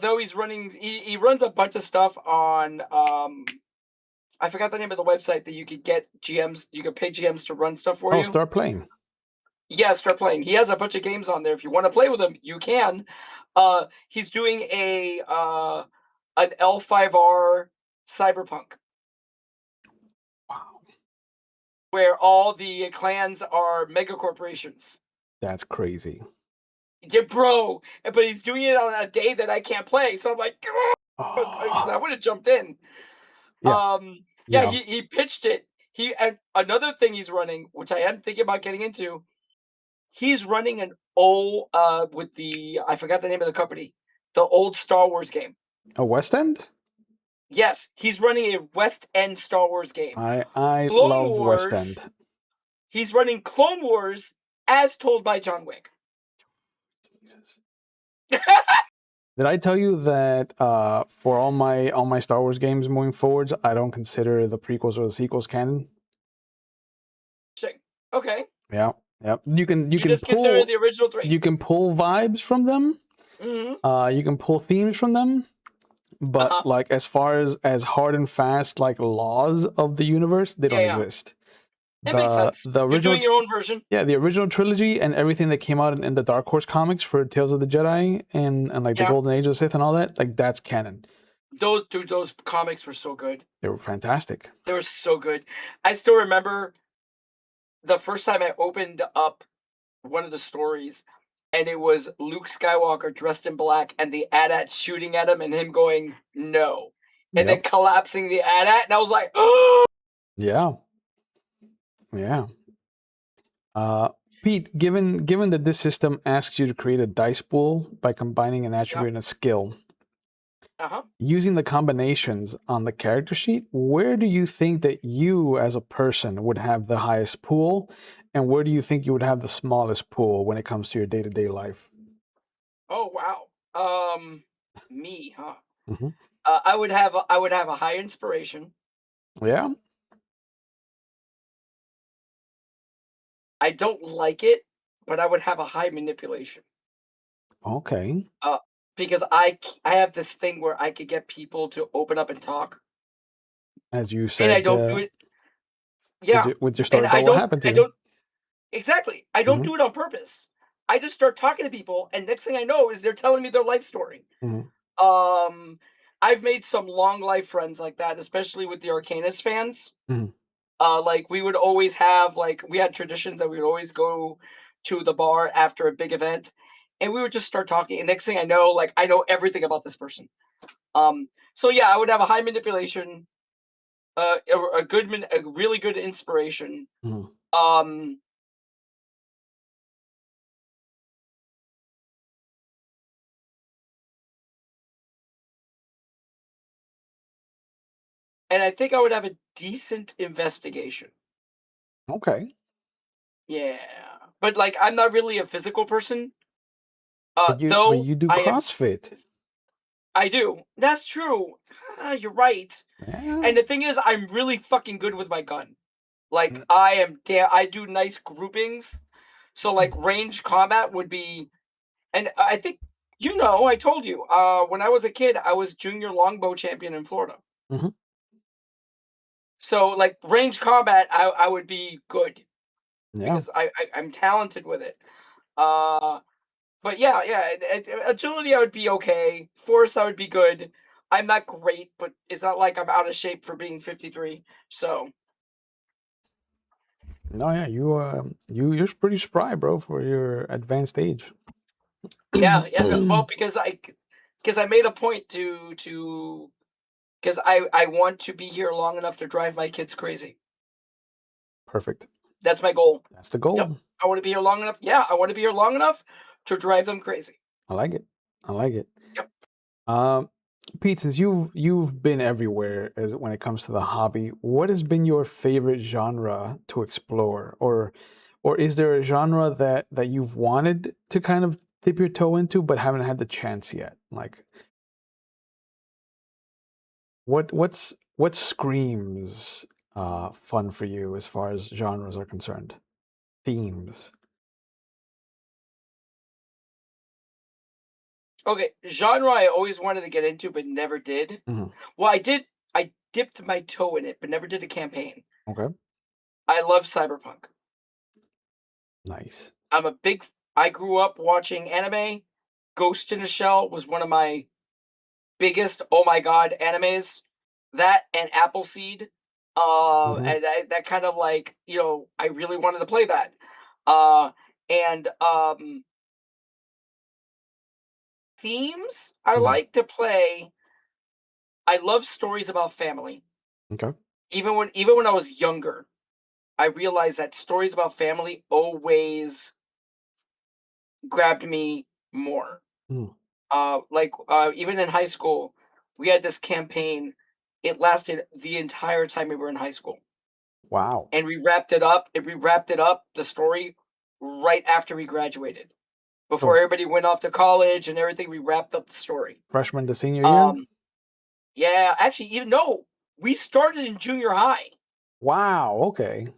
Though he runs a bunch of stuff on I forgot the name of the website that you could get GMs, you could pay GMs to run stuff for Oh, you. start playing. Yeah, start playing. He has a bunch of games on there. If you want to play with him, you can. He's doing a an L5R cyberpunk Wow. where all the clans are mega corporations. That's crazy. Yeah, bro. But he's doing it on a day that I can't play. So I'm like, because Oh. I would have jumped in. Yeah. Yeah, Yeah. he pitched it. He and another thing he's running, which I am thinking about getting into, he's running an old with the I forgot the name of the company, the old Star Wars game. A West End? Yes, he's running a West End Star Wars game. I Clone love West Wars. End. He's running Clone Wars as told by John Wick. Jesus. Did I tell you that for all my Star Wars games moving forwards, I don't consider the prequels or the sequels canon? Okay. Yeah, yeah. You You can just consider pull the original three. vibes from them. Mm-hmm. You can pull themes from them, but Uh-huh. like as far as hard and fast like laws of the universe, they Yeah, don't yeah. exist. It makes sense. The You're original doing your own version. Yeah, the original trilogy and everything that came out in the Dark Horse comics for Tales of the Jedi and like the Yeah. Golden Age of the Sith and all that, like that's canon. Those comics were so good. They were fantastic. They were so good. I still remember the first time I opened up one of the stories, and it was Luke Skywalker dressed in black, and the AT-AT shooting at him, and him going no, and then Yep. collapsing the AT-AT, and I was like, oh, Yeah. Yeah. Uh, Pete, given that this system asks you to create a dice pool by combining an yep, attribute and a skill, uh-huh. using the combinations on the character sheet, where do you think that you as a person would have the highest pool, and where do you think you would have the smallest pool when it comes to your day-to-day life? Oh wow. Me, huh? Hmm. I would have a high inspiration. Yeah. I don't like it, but I would have a high manipulation. Okay. Uh, because I have this thing where I could get people to open up and talk, As you and I said, don't do it. Yeah, with your story and about what happened to I you. don't exactly. I don't Hmm. do it on purpose. I just start talking to people, and next thing I know is they're telling me their life story. Hmm. Um, I've made some long life friends like that, especially with the Arcanist fans. Hmm. Like we would always have like we had traditions that we would always go to the bar after a big event, and we would just start talking. And next thing I know, like I know everything about this person. So yeah, I would have a high manipulation, a really good inspiration. Hmm. Um, and I think I would have a decent investigation. Okay. Yeah, but like I'm not really a physical person. But Though you do I am, CrossFit. I do. That's true. You're right. Yeah. And the thing is, I'm really fucking good with my gun. Like Mm. I do nice groupings. So like range combat would be, and I think I told you, when I was a kid, I was junior longbow champion in Florida. Mhm. So like range combat, I would be good Yeah. because I'm talented with it. Uh, but yeah, yeah, agility I would be okay. Force I would be good. I'm not great, but it's not like I'm out of shape for being 53. So No, yeah, you're pretty spry, bro, for your advanced age. yeah, yeah. Well, because I made a point to because I want to be here long enough to drive my kids crazy. Perfect. That's my goal. That's the Yep. goal. I want to be here long enough. Yeah, I want to be here long enough to drive them crazy. I like it. I like it. Yep. Um, Pete, since you've been everywhere as when it comes to the hobby, what has been your favorite genre to explore, or is there a genre that you've wanted to kind of dip your toe into but haven't had the chance yet? Like what screams fun for you as far as genres are concerned? Themes. Okay, genre I always wanted to get into but never did. Hmm. Well, I did. I dipped my toe in it but never did a campaign. Okay. I love cyberpunk. Nice. I'm a big. I grew up watching anime. Ghost in a Shell was one of my biggest oh my god animes. That and Appleseed. Hmm. And that kind of like I really wanted to play that. Uh, and themes I Hmm. like to play. I love stories about family. Okay. Even when I was younger, I realized that stories about family always grabbed me more. Mm. Even in high school, we had this campaign. It lasted the entire time we were in high school, Wow. and we wrapped it up. And we wrapped it up the story right after we graduated. Before So everybody went off to college and everything, we wrapped up the story. freshman to senior year? Um, yeah, actually, even no, we started in junior high. Wow. Okay.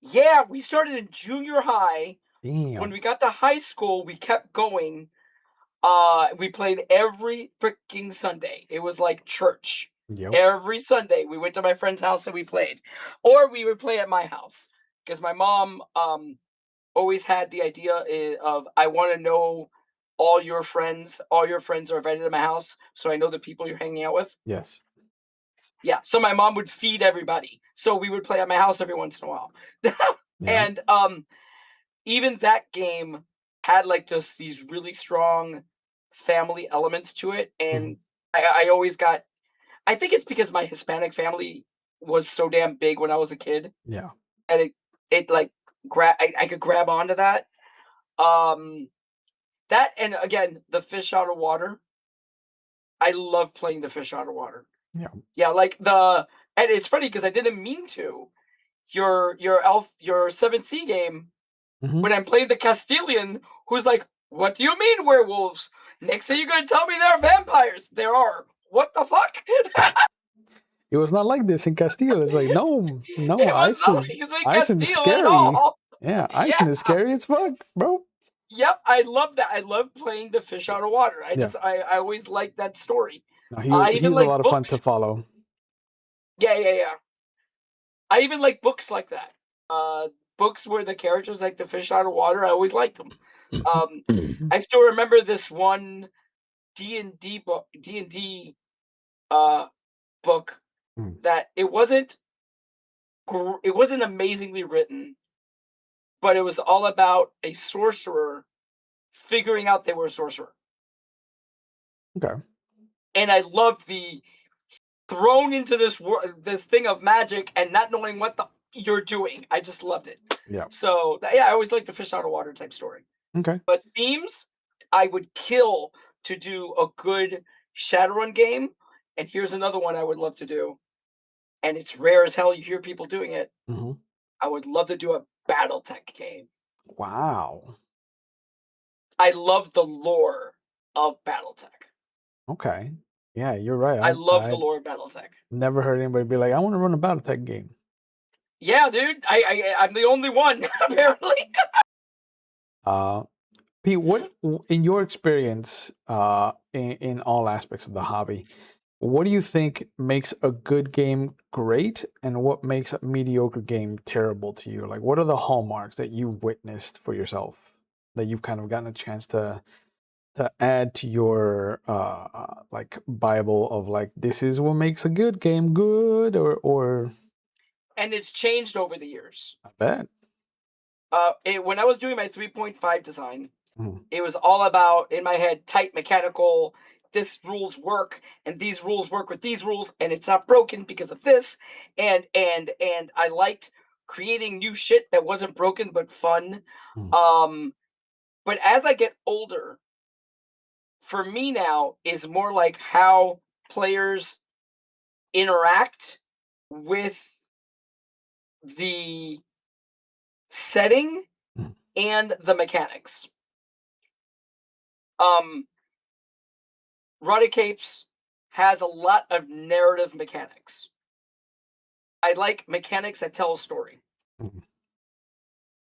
Yeah, we started in junior high. When Damn. we got to high school, we kept going. We played every freaking Sunday. It was like church. Yep. Every Sunday, we went to my friend's house and we played, or we would play at my house because my mom always had the idea of I want to know all your friends. All your friends are invited to my house, so I know the people you're hanging out with. Yes. Yeah, so my mom would feed everybody, so we would play at my house every once in a while, Yeah. and even that game had like just these really strong family elements to it, Mhm. and I always got. I think it's because my Hispanic family was so damn big when I was a kid, Yeah. and it like I could grab onto that. Um, that and again the fish out of water. I love playing the fish out of water. Yeah. Yeah, like and it's funny because I didn't mean to. Your 7C game Hmm. when I'm playing the Castilian, who's like, "What do you mean werewolves? Next thing you're gonna tell me they're vampires? There are. What the fuck?" It was not like this in Castile. It's like, no, no, It was not like it's in Icen's Castile at scary. all. Yeah, Yeah. Icen is scary as fuck, bro. Yep. I love that. I love playing the fish out of water. Yeah. I always like that story. No, I he even was a like lot of fun to books. follow. Yeah, yeah, yeah. I even like books like that. Uh, Books where the characters like the fish out of water. I always liked them. Um, Mhm. I still remember this one D&D book, D&D uh book Mm. that it wasn't amazingly written, but it was all about a sorcerer figuring out they were a sorcerer. Okay. And I loved the thrown into this thing of magic and not knowing what the you're doing. I just loved it. Yeah. So yeah, I always like the fish out of water type story. Okay. But themes, I would kill to do a good Shadowrun game. And here's another one I would love to do. And it's rare as hell you hear people doing it. Hmm. I would love to do a BattleTech game. Wow. I love the lore of BattleTech. Okay. Yeah, you're I right. love the I lore of BattleTech. never heard anybody be like, I want to run a BattleTech game. Yeah, dude. I'm the only one apparently. Uh, Pete, in your experience, in all aspects of the hobby, what do you think makes a good game great, and what makes a mediocre game terrible to you? Like, what are the hallmarks that you've witnessed for yourself that you've kind of gotten a chance to add to your like Bible of like this is what makes a good game good, or And it's changed over the years. I bet. When I was doing my 3.5 design, Mhm. it was all about in my head tight mechanical. This rules work, and these rules work with these rules, and it's not broken because of this. And I liked creating new shit that wasn't broken but fun. Mhm. Um, but as I get older, for me now is more like how players interact with the setting Mhm. and the mechanics. Um, Capes has a lot of narrative mechanics. I like mechanics that tell a story. Mhm.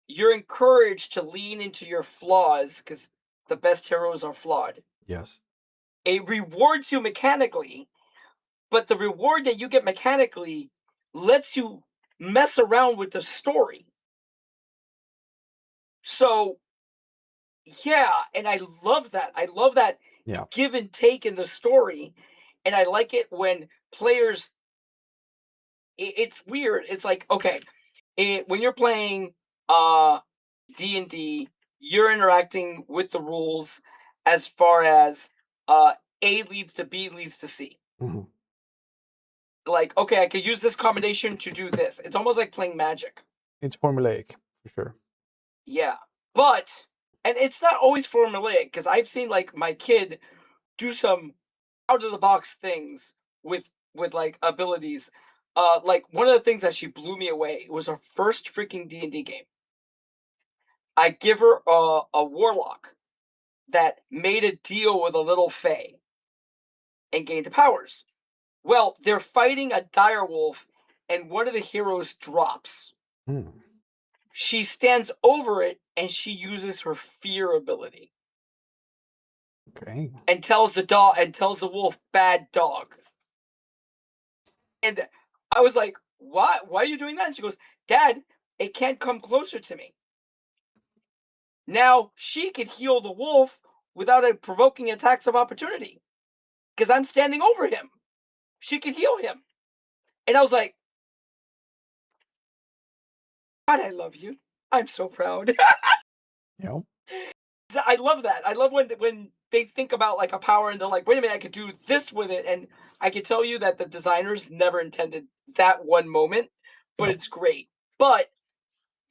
You're encouraged to lean into your flaws because the best heroes are flawed. Yes. It rewards you mechanically, but the reward that you get mechanically lets you mess around with the story. So yeah, and I love that. I love that Yeah. give and take in the story, and I like it when players. It's weird. It's like okay, when you're playing D&D, you're interacting with the rules as far as A leads to B leads to C. Mhm. Like okay, I could use this combination to do this. It's almost like playing Magic. It's formulaic for sure. Yeah, but and it's not always formulaic because I've seen like my kid do some out of the box things with like abilities. Like one of the things that she blew me away was her first freaking D&D game. I give her a warlock that made a deal with a little fae and gained powers. Well, they're fighting a dire wolf, and one of the heroes drops. Mm. she stands over it and she uses her fear ability Okay. and tells the wolf bad dog. And I was like, "What? Why are you doing that?" And she goes, "Dad, it can't come closer to me." Now she could heal the wolf without a provoking attacks of opportunity because I'm standing over him. She could heal him. And I was like, "God, I love you. I'm so proud." Yep. I love that. I love when they think about like a power and they're like, "Wait a minute, I could do this with it." And I can tell you that the designers never intended that one moment, but Yep. it's great. But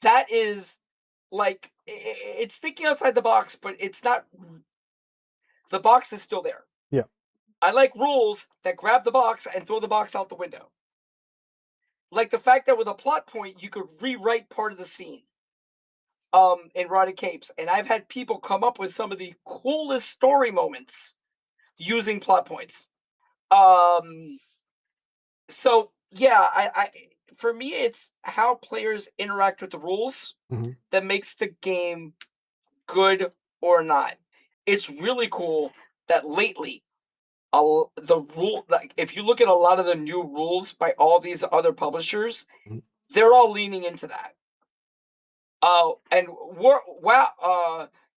that is like it's thinking outside the box, but it's not. The box is still there. Yeah. I like rules that grab the box and throw the box out the window. Like the fact that with a plot point you could rewrite part of the scene in Rotted Capes, and I've had people come up with some of the coolest story moments using plot points. Um so yeah, I for me it's how players interact with the rules Hmm. that makes the game good or not. It's really cool that lately the rule, like if you look at a lot of the new rules by all these other publishers, they're all leaning into that. And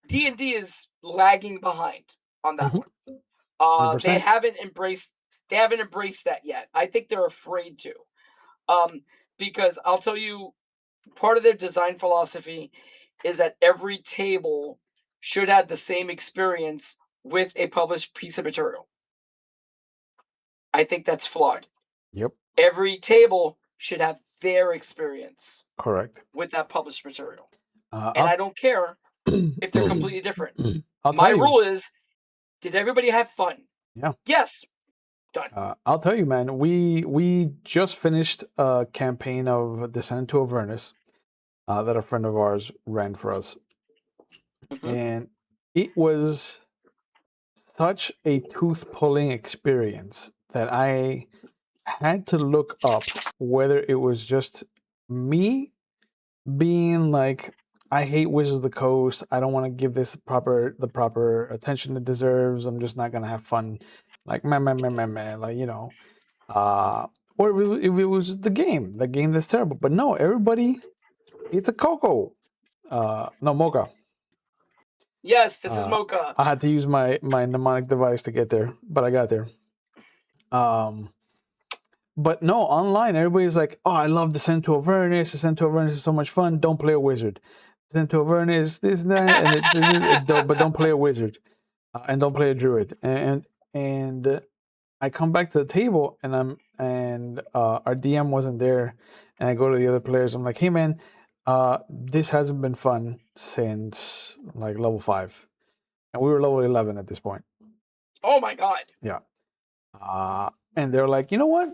D&D is lagging behind on that Hmm. one. They 100%. haven't embraced that yet. I think they're afraid to. Um, because I'll tell you, part of their design philosophy is that every table should have the same experience with a published piece of material. I think that's flawed. Yep. Every table should have their experience Correct. with that published material. Uh, And I I'll don't care if they're completely different. I'll My tell you. rule is, did everybody have fun? Yeah. Yes. Done. I'll tell you, man. We just finished a campaign of Descent to Avernus that a friend of ours ran for us, Mhm. and it was such a tooth pulling experience that I had to look up whether it was just me being like, I hate Wizards of the Coast. I don't want to give this the proper attention it deserves. I'm just not gonna have fun. Like man, like uh, or if it was the game that's terrible. But no, everybody, it's a Coco. No Mocha. Yes, this is Uh, Mocha. I had to use my mnemonic device to get there, but I got there. Um, but no, online everybody's like, "Oh, I love Descent to Avernus. Descent to Avernus is so much fun. Don't play a wizard. Descent to Avernus, this and that, and but don't play a wizard, and don't play a druid." And I come back to the table, and our DM wasn't there, and I go to the other players. I'm like, "Hey, man, this hasn't been fun since like level 5, and we were level 11 at this point." Oh my God. Yeah. And they're like, "You know what?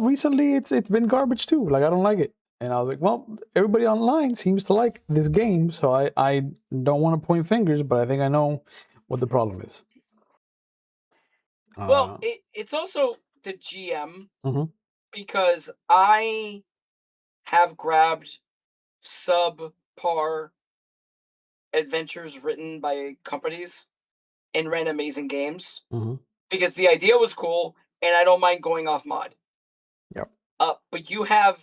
Recently it's been garbage too. Like I don't like it." And I was like, "Well, everybody online seems to like this game, so I don't want to point fingers, but I think I know what the problem is." Well, Uh, it's also the GM mhm, because I have grabbed subpar adventures written by companies and ran amazing games mhm, because the idea was cool and I don't mind going off mod. yep, But you have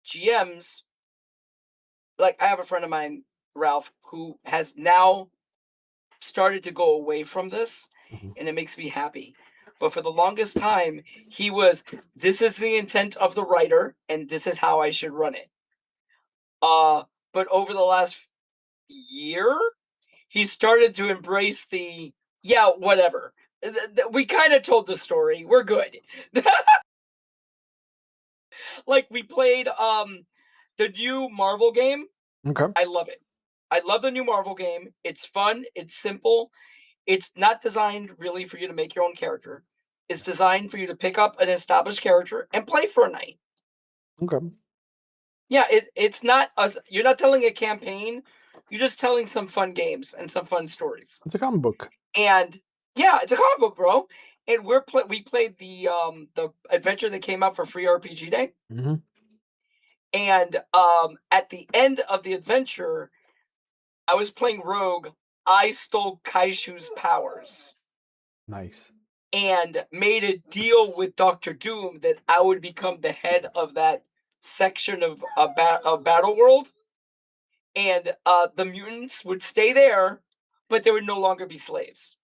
GMs, like I have a friend of mine, Ralph, who has now started to go away from this, mhm, and it makes me happy. But for the longest time, he was, this is the intent of the writer, and this is how I should run it. But over the last year, he started to embrace the, yeah, whatever. We kind of told the story. We're good. Like we played the new Marvel game. okay, I love it. I love the new Marvel game. It's fun, it's simple. It's not designed really for you to make your own character. It's designed for you to pick up an established character and play for a night. okay. Yeah, it's not you're not telling a campaign. You're just telling some fun games and some fun stories. It's a comic book. And yeah, it's a comic book, bro. And we played the adventure that came out for free RPG day, Hmm. And at the end of the adventure, I was playing Rogue. I stole Kaishu's powers Nice. and made a deal with Doctor Doom that I would become the head of that section of Battle World, and the mutants would stay there, but there would no longer be slaves.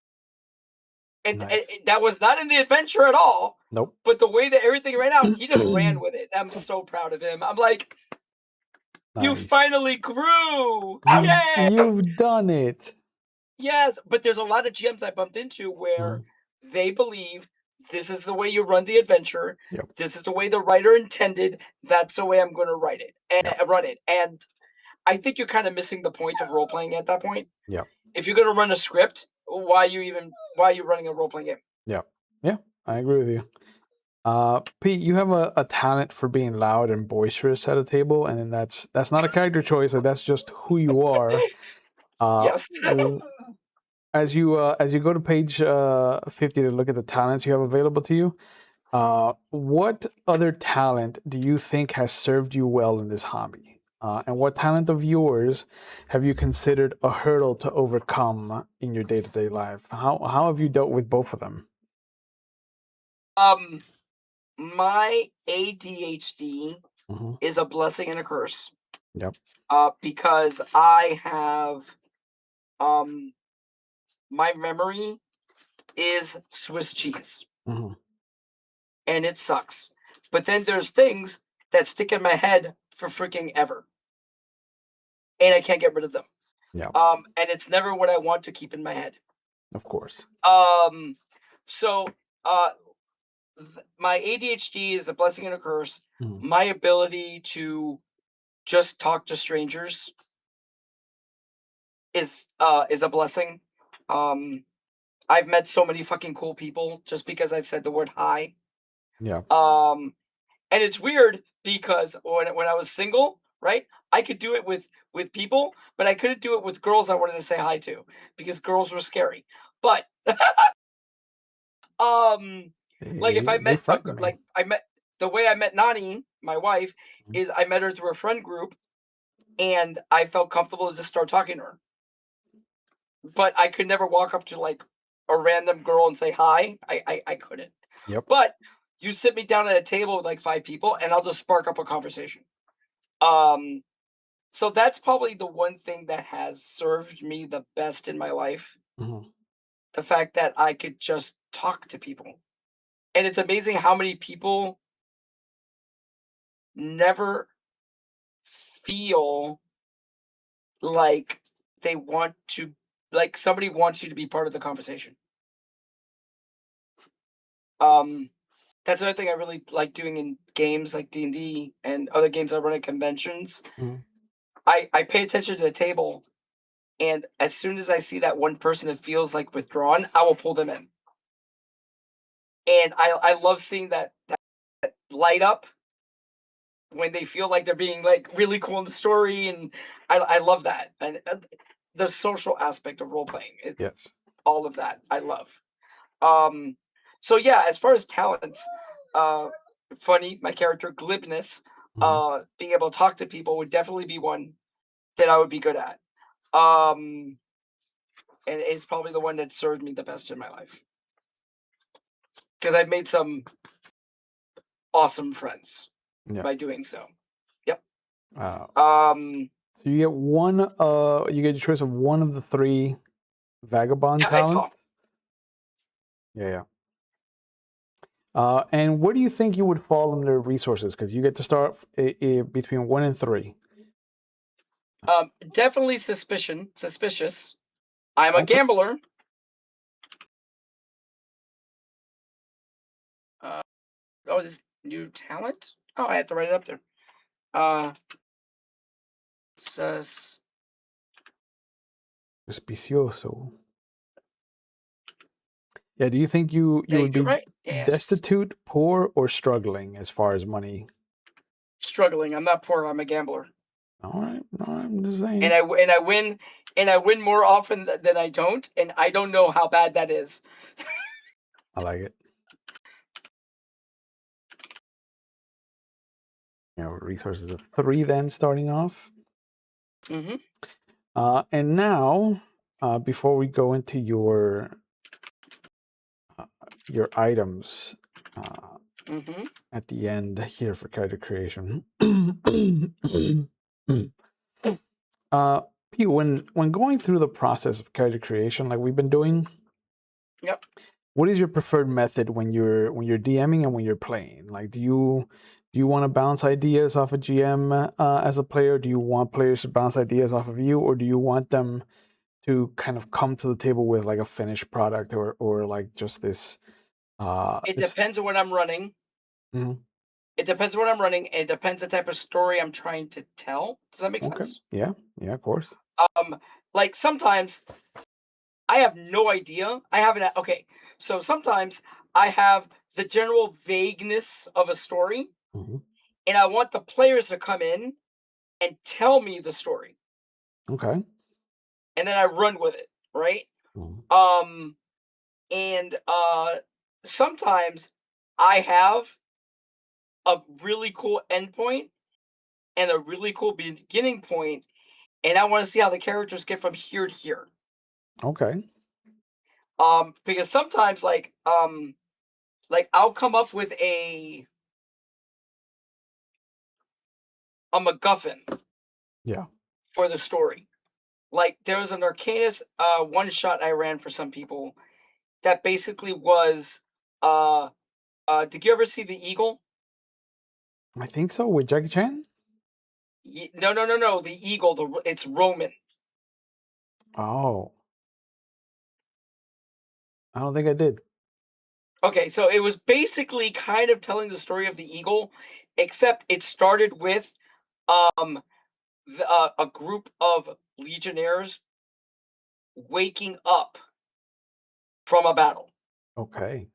And Nice. that was not in the adventure at all. Nope. But the way that everything ran out, he just ran with it. I'm so proud of him. I'm like, you Nice. finally grew! You've Yay! you've done it. Yes, but there's a lot of GMs I bumped into where Mhm. they believe this is the way you run the adventure. Yep. This is the way the writer intended. That's the way I'm going to write it Yep. and run it. And I think you're kind of missing the point of role playing at that point. Yep. If you're going to run a script, why are you running a role playing game? Yep. Yeah. I agree with you. Pete, you have a talent for being loud and boisterous at a table, and then that's not a character choice. Like, that's just who you are. Uh, Yes. w- as you go to page 50 to look at the talents you have available to you, what other talent do you think has served you well in this hobby? And what talent of yours have you considered a hurdle to overcome in your day-to-day life? How have you dealt with both of them? um, my ADHD Hmm. is a blessing and a curse. Yep. Because I have um my memory is Swiss cheese, Hmm. and it sucks. But then there's things that stick in my head for freaking ever, and I can't get rid of them. Yep. And it's never what I want to keep in my head. Of course. Um, so uh, my ADHD is a blessing and a curse. Hmm. My ability to just talk to strangers is a blessing. Um, I've met so many fucking cool people just because I've said the word hi. Yep. Um, and it's weird because when I was single, right, I could do it with people, but I couldn't do it with girls I wanted to say hi to because girls were scary. But um, like if I They met frighten me. like I met the way I met Nani, my wife, Mhm. is I met her through a friend group, and I felt comfortable to just start talking to her. But I could never walk up to like a random girl and say hi. I couldn't. Yep. But you sit me down at a table with like five people, and I'll just spark up a conversation. Um, so that's probably the one thing that has served me the best in my life. Hmm. The fact that I could just talk to people. And it's amazing how many people never feel like they want to, like somebody wants you to be part of the conversation. Um, that's another thing I really like doing in games like D&D and other games I run at conventions. Hmm. I pay attention to the table, and as soon as I see that one person that feels like withdrawn, I will pull them in. And I love seeing that light up when they feel like they're being like really cool in the story, and I love that. And the social aspect of role playing, Yes. all of that I love. Um, so yeah, as far as talents, uh, funny, my character glibness, Hmm. being able to talk to people would definitely be one that I would be good at. Um, and it's probably the one that served me the best in my life because I've made some awesome friends Yeah. by doing so. Yep. Uh, Um, so you get one. You get your choice of one of the three vagabond yeah, I saw. talents. Yeah. Yeah. And where do you think you would fall under resources? Because you get to start between 1 and 3. Definitely suspicious. I'm a Okay. gambler. Uh, oh, this new talent. Oh, I had to write it up there. Uh, sus. Suspicioso. Yeah. Do you think you Yeah, would you're be right. Yes. destitute, poor, or struggling as far as money? Struggling. I'm not poor. I'm a gambler, All right. All right. I'm just saying. and I win more often than I don't, and I don't know how bad that is. I like it. resources of 3 then starting off. Mm-hmm. And now, before we go into your items Mm-hmm. at the end here for character creation, uh, Pete, when going through the process of character creation, like we've been doing, Yep. what is your preferred method when you're DMing and when you're playing? Like, do you want to bounce ideas off a GM as a player? Do you want players to bounce ideas off of you, or do you want them to kind of come to the table with like a finished product, or like just this It this? depends on what I'm running. Mhm. It depends on what I'm running. And it depends the type of story I'm trying to tell. Does that make Okay, sense? yeah, yeah, of course. Like sometimes I have no idea. I haven't. Okay, so sometimes I have the general vagueness of a story, Hmm. and I want the players to come in and tell me the story, Okay. and then I run with it, right? Mhm. Um, and sometimes I have a really cool endpoint and a really cool beginning point, and I want to see how the characters get from here to here. Okay. Because sometimes like I'll come up with a MacGuffin Yeah. for the story. Like there was an Arcanus one shot I ran for some people that basically was uh did you ever see the eagle? I think so with Jackie Chan. No, the eagle, it's Roman. Oh, I don't think I did. Okay, so it was basically kind of telling the story of the eagle, except it started with um a group of legionnaires waking up from a battle. Okay.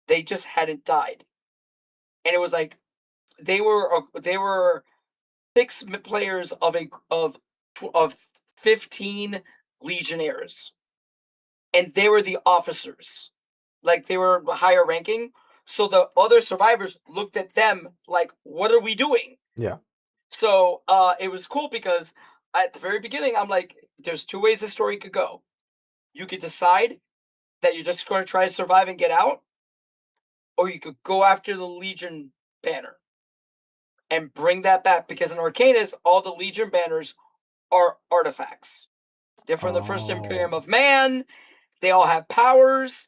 They just hadn't died. And it was like they were six players of 15 legionnaires, and they were the officers. Like they were higher ranking. So the other survivors looked at them like, "What are we doing?" Yeah. So it was cool because at the very beginning, I'm like, "There's two ways the story could go. You could decide that you're just going to try to survive and get out, or you could go after the Legion banner and bring that back because in Arcanus, all the Legion banners are artifacts. They're from the first Imperium Oh. of Man. They all have powers.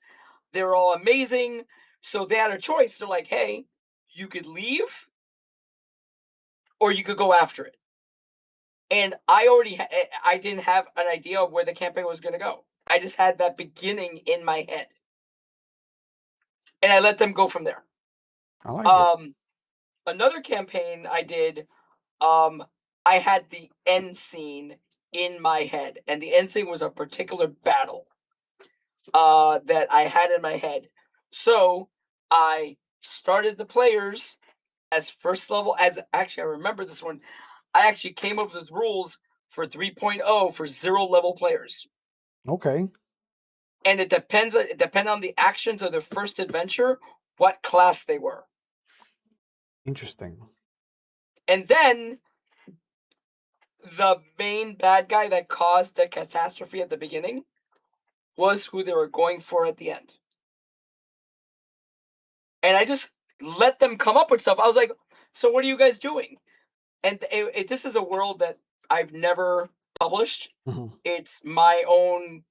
They're all amazing. So they had a choice. They're like, hey, you could leave or you could go after it. And I didn't have an idea of where the campaign was going to go. I just had that beginning in my head. And I let them go from there. I like it. Um, Another campaign I did, um, I had the end scene in my head, and the end scene was a particular battle that I had in my head. So I started the players as first level. As actually, I remember this one. I actually came up with rules for 3.0 for 0 level players, Okay. and it depends on the actions of their first adventure, what class they were, Interesting. and then the main bad guy that caused the catastrophe at the beginning was who they were going for at the end. And I just let them come up with stuff. I was like, so what are you guys doing? And this is a world that I've never published. Mhm. It's my own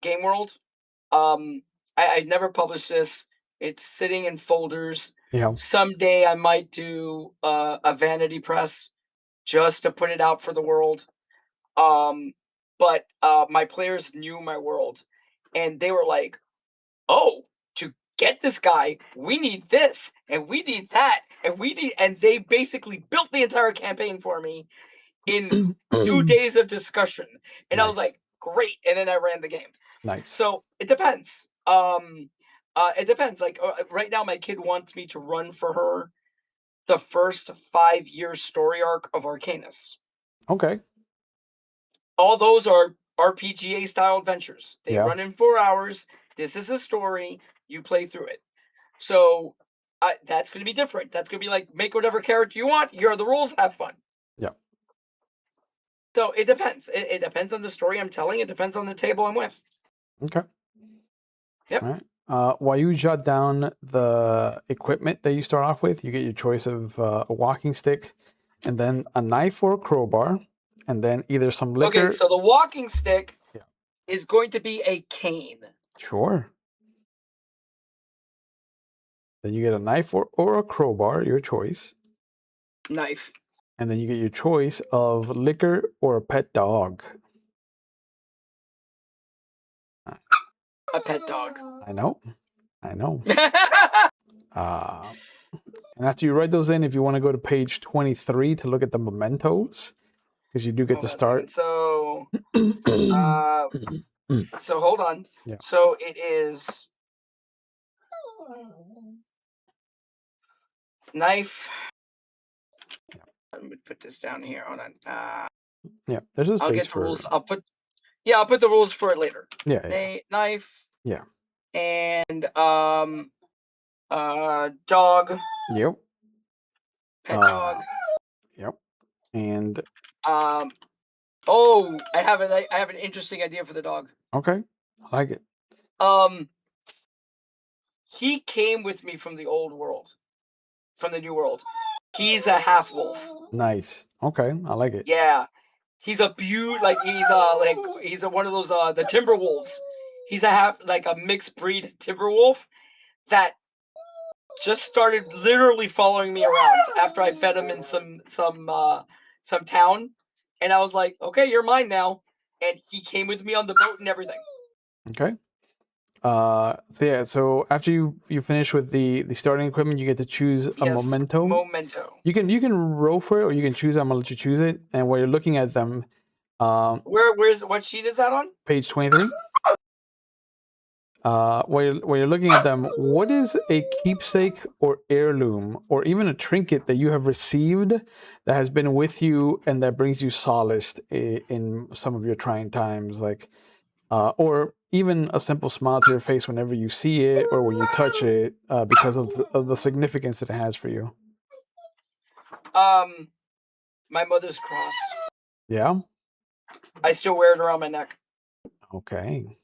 game world. Um, I never published this. It's sitting in folders. Yeah. Someday I might do a vanity press just to put it out for the world. But my players knew my world, and they were like, "Oh, to get this guy, we need this, and we need that, and we need." And they basically built the entire campaign for me in 2 days of discussion, and I was Nice. like, "Great!" And then I ran the game. Nice. So it depends. It depends. Like right now, my kid wants me to run for her the first 5 year story arc of Arcanus. Okay. All those are RPGA style adventures. They Yeah. run in 4 hours. This is a story. You play through it. So that's going to be different. That's going to be like, make whatever character you want. Here are the rules. Have fun. Yeah. So it depends. It depends on the story I'm telling. It depends on the table I'm with. Okay. Yep. All right. While you jot down the equipment that you start off with, you get your choice of a walking stick, and then a knife or a crowbar, and then either some liquor. Okay, so the walking stick Yeah. is going to be a cane. Sure. Then you get a knife or a crowbar, your choice. Knife. And then you get your choice of liquor or a pet dog. A pet dog. I know. And after you write those in, if you want to go to page 23 to look at the mementos, because you do get Hold to on a second. start. So hold on. Yeah. So it is knife. Let me put this down here. Hold on. Yeah, there's a space I'll get the for rules. I'll put the rules for it later. Yeah. Knife. Yeah. And dog. Yep. Pet dog. Yep. And oh, I have an interesting idea for the dog. okay, I like it. He came with me from the old world, from the new world. He's a half wolf. Nice. Okay, I like it. Yeah, he's a he's one of those the timber wolves. He's a mixed breed timber wolf that just started literally following me around after I fed him in some town, and I was like, okay, you're mine now, and he came with me on the boat and everything. Okay. So after you finish with the starting equipment, you get to choose a memento. You can roll for it, or you can choose. I'm gonna let you choose it. And while you're looking at them, what sheet is that on? Page 23. While you're looking at them, what is a keepsake or heirloom or even a trinket that you have received that has been with you and that brings you solace in some of your trying times, like or even a simple smile to your face whenever you see it or when you touch it, because of the significance that it has for you? My mother's cross. Yeah. I still wear it around my neck. Okay.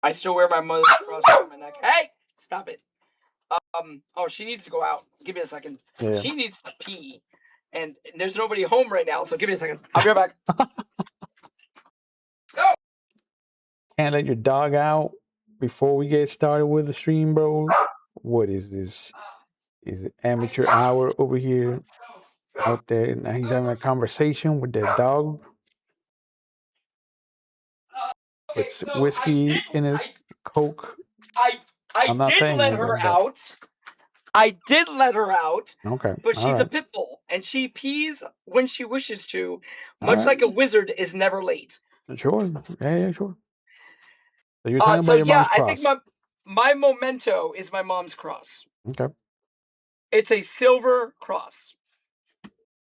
I still wear my mother's cross around my neck. Hey, stop it. Oh, she needs to go out. Give me a second. Yeah. She needs to pee, and there's nobody home right now. So give me a second. I'll be right back. Go. Can't let your dog out before we get started with the stream, bro. What is this? Is it amateur hour over here? Out there, now he's having a conversation with that dog. Okay, With so whiskey in his Coke. I I'm not did saying let anything, her but out. I did let her out, okay, but all she's a right, pit bull, and she pees when she wishes to, all much right, like a wizard is never late. sure, yeah, sure. So you're talking So about your yeah, mom's I think cross. my memento is my mom's cross. Okay. It's a silver cross.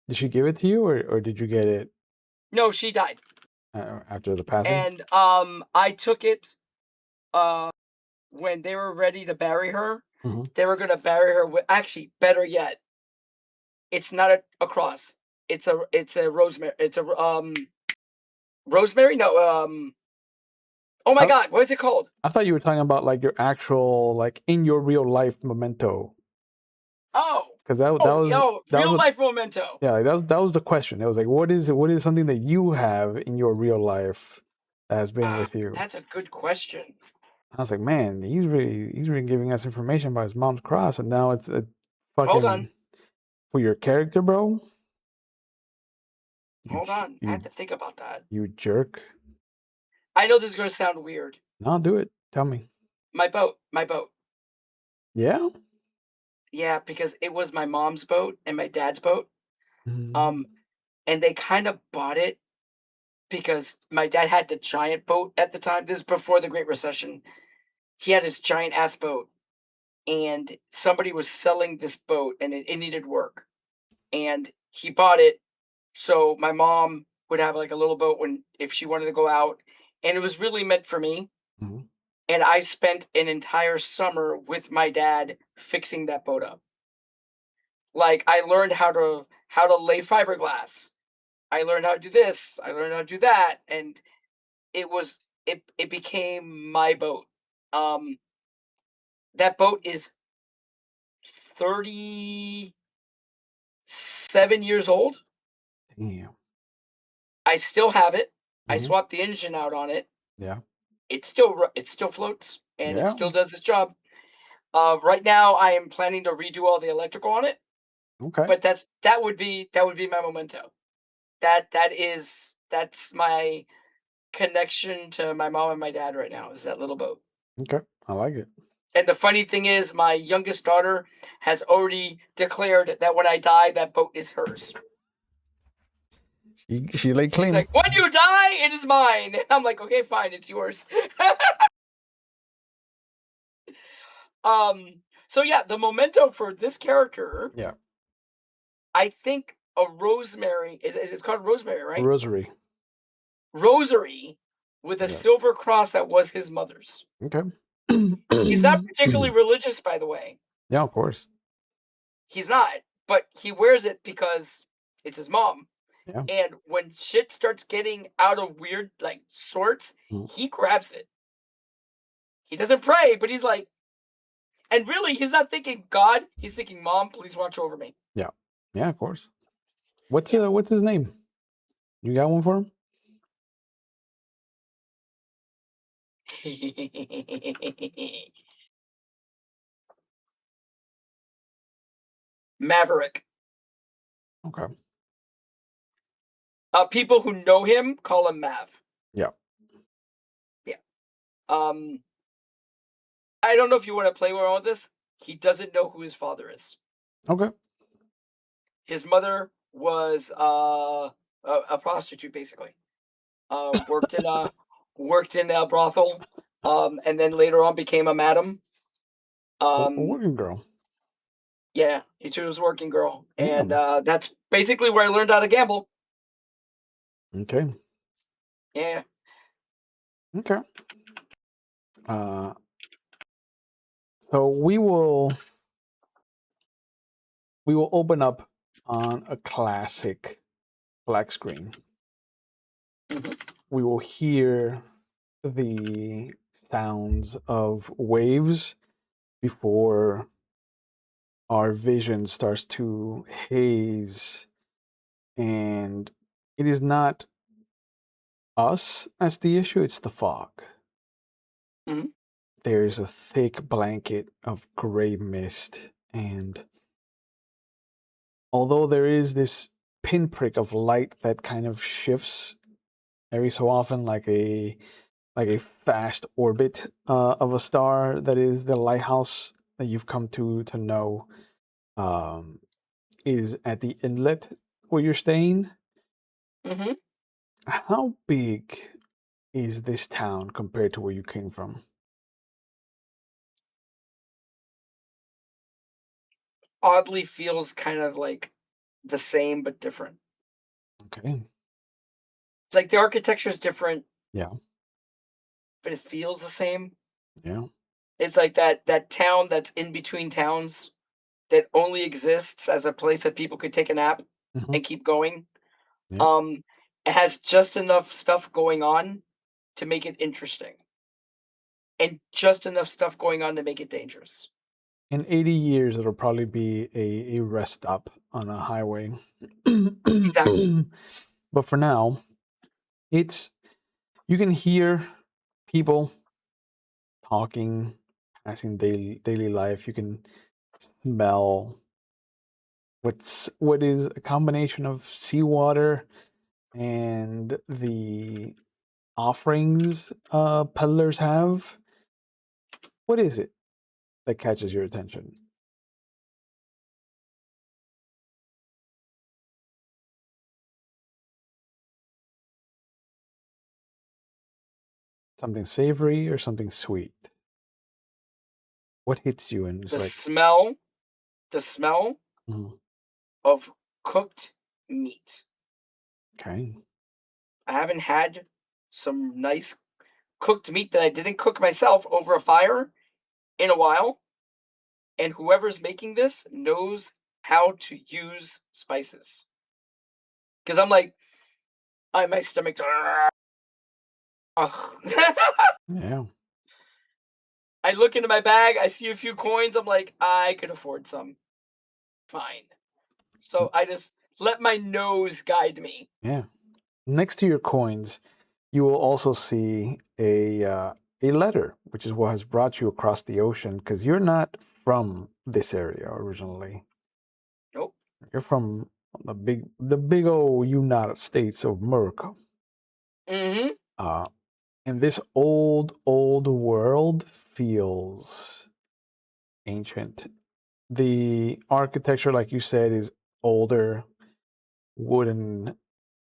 Did she give it to you, or did you get it No, she died. After the passing? And I took it when they were ready to bury her. Mm-hmm. They were gonna bury her with, actually, better yet, it's not a cross. It's a rosemary. It's a rosemary. No, oh my God, what is it called? I thought you were talking about like your actual, like in your real life memento. Oh, Because that was real what, life memento. yeah, like that was the question. It was like, what is something that you have in your real life that has been with you? That's a good question. I was like, man, he's really giving us information about his mom's cross, and now it's a Hold fucking on. for your character, bro. Hold on. I had to think about that. You jerk. I know this is gonna sound weird. No, do it. Tell me. My boat. Yeah. Yeah, because it was my mom's boat and my dad's boat. Mm. And they kind of bought it because my dad had the giant boat at the time. This is before the Great Recession. He had his giant ass boat, and somebody was selling this boat, and it needed work. And he bought it so my mom would have like a little boat if she wanted to go out, and it was really meant for me. Mhm. and I spent an entire summer with my dad fixing that boat up. Like, I learned how to lay fiberglass. I learned how to do this, I learned how to do that, and it became my boat. Um, that boat is 37 years old. Damn. I still have it. I Hmm. swapped the engine out on it. Yeah. It still floats, and it Yeah. still does its job. Right now, I am planning to redo all the electrical on it, Okay. but that would be my memento. That's my connection to my mom and my dad right now, is that little boat. Okay. I like it. And the funny thing is, my youngest daughter has already declared that when I die, that boat is hers. She laid She's claim. like, "When you die, it is mine." And I'm like, "Okay, fine, it's yours." So yeah, the memento for this character, Yeah. I think a rosemary is it's called rosemary, right? Rosary. Rosary with a Yeah. silver cross that was his mother's. Okay. He's not particularly religious, by the way. Yeah, of course. He's not, but he wears it because it's his mom. Yeah. And when shit starts getting out of weird like sorts, Mm. he grabs it. He doesn't pray, but he's like, and really, he's not thinking God. He's thinking, "Mom, please watch over me." Yeah. Yeah, of course. Yeah. What's his name? You got one for him? Maverick. Okay. People who know him call him Mav. Yeah. Yeah. Um, I don't know if you want to play around with this. He doesn't know who his father is. Okay. His mother was a prostitute, basically. Worked in a brothel, and then later on became a madam. A Um, working girl. yeah, she was a working girl, Yeah. and that's basically where I learned how to gamble. Okay. Yeah. Okay. Uh, so we will open up on a classic black screen. Mhm. We will hear the sounds of waves before our vision starts to haze, and it is not us as the issue, it's the fog. Mhm. There's a thick blanket of gray mist, and although there is this pinprick of light that kind of shifts every so often, like a fast orbit of a star that is the lighthouse that you've come to know, um, is at the inlet where you're staying. Mhm. How big is this town compared to where you came from? Oddly feels kind of like the same but different. Okay. It's like the architecture is different, Yeah. but it feels the same. Yeah. It's like that town that's in between towns that only exists as a place that people could take a nap Hmm. and keep going. Yeah. Um, it has just enough stuff going on to make it interesting, and just enough stuff going on to make it dangerous. In 80 years, it'll probably be a rest stop on a highway. Exactly. But for now, it's you can hear people talking, passing daily life. You can smell what is a combination of seawater and the offerings peddlers have. What is it that catches your attention? Something savory or something sweet? What hits you and it's The like, smell, the smell "Mm, of cooked meat. okay, I haven't had some nice cooked meat that I didn't cook myself over a fire in a while, and whoever's making this knows how to use spices. Because I'm like, my stomach. Ugh. Yeah. I look into my bag, I see a few coins, I'm like, I could afford some. Fine. So I just let my nose guide me. Yeah. Next to your coins, you will also see a letter, which is what has brought you across the ocean, because you're not from this area originally. Nope. You're from the big old United States of America. Mm-hmm. Uh, and this old world feels ancient. The architecture, like you said, is older, wooden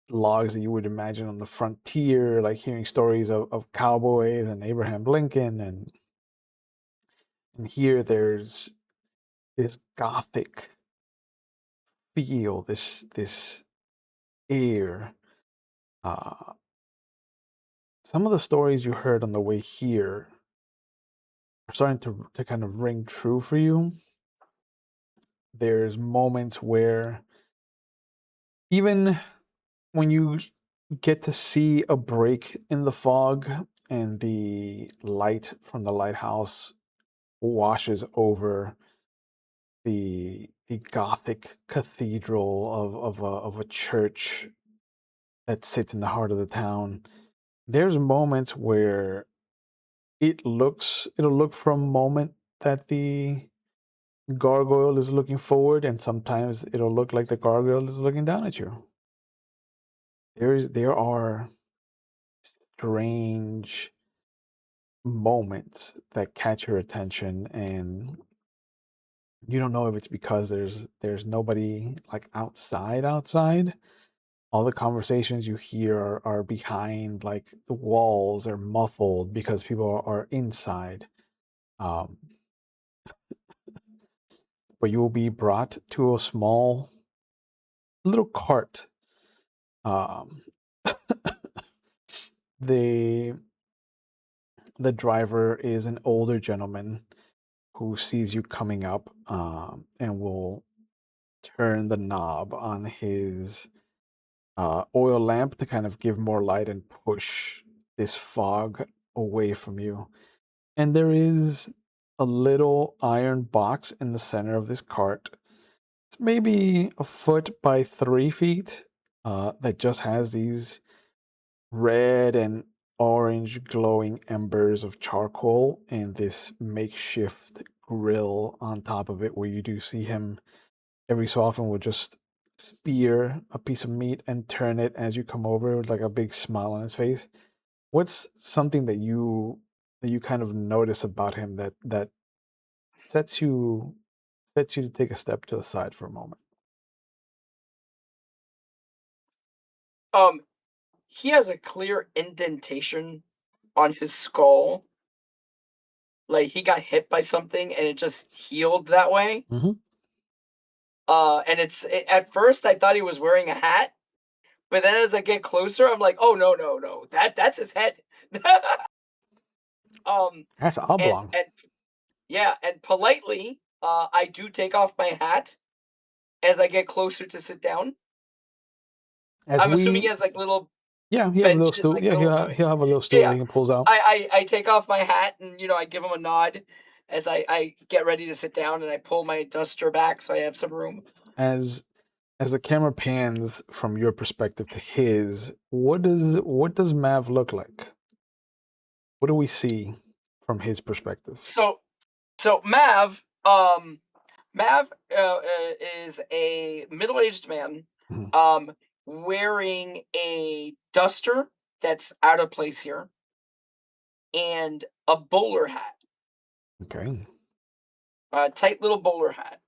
logs that you would imagine on the frontier, like hearing stories of cowboys and Abraham Lincoln. And here there's this gothic feel, this air. Uh, some of the stories you heard on the way here are starting to kind of ring true for you. There's moments where even when you get to see a break in the fog and the light from the lighthouse washes over the Gothic cathedral of a church that sits in the heart of the town. There's moments where it'll look from a moment that the gargoyle is looking forward, and sometimes it'll look like the gargoyle is looking down at you. There are strange moments that catch your attention, and you don't know if it's because there's nobody like outside. All the conversations you hear are behind like the walls, are muffled because people are inside. um, but you will be brought to a small little cart. um, the the driver is an older gentleman who sees you coming up, and will turn the knob on his oil lamp to kind of give more light and push this fog away from you. And there is a little iron box in the center of this cart. It's maybe a foot by 3 feet, that just has these red and orange glowing embers of charcoal and this makeshift grill on top of it, where you do see him every so often will just spear a piece of meat and turn it as you come over with like a big smile on his face. What's something that you kind of notice about him that sets you sets you to take a step to the side for a moment? Um, he has a clear indentation on his skull. Like he got hit by something and it just healed that way. Hmm. And at first I thought he was wearing a hat, but then as I get closer, I'm like, oh no, no, no, that's his head. um, That's and oblong. and yeah, and politely, I do take off my hat as I get closer to sit down. As I'm assuming we he has like little Yeah, he has a little benches, stool. like Yeah, little. he'll have a little Yeah, stool that yeah. he can pulls out. I take off my hat and I give him a nod as I get ready to sit down and I pull my duster back so I have some room. As as the camera pans from your perspective to his, what does Mav look like? What do we see from his perspective? So Mav is a middle-aged man, Mhm. um, wearing a duster that's out of place here and a bowler hat, Okay. a tight little bowler hat.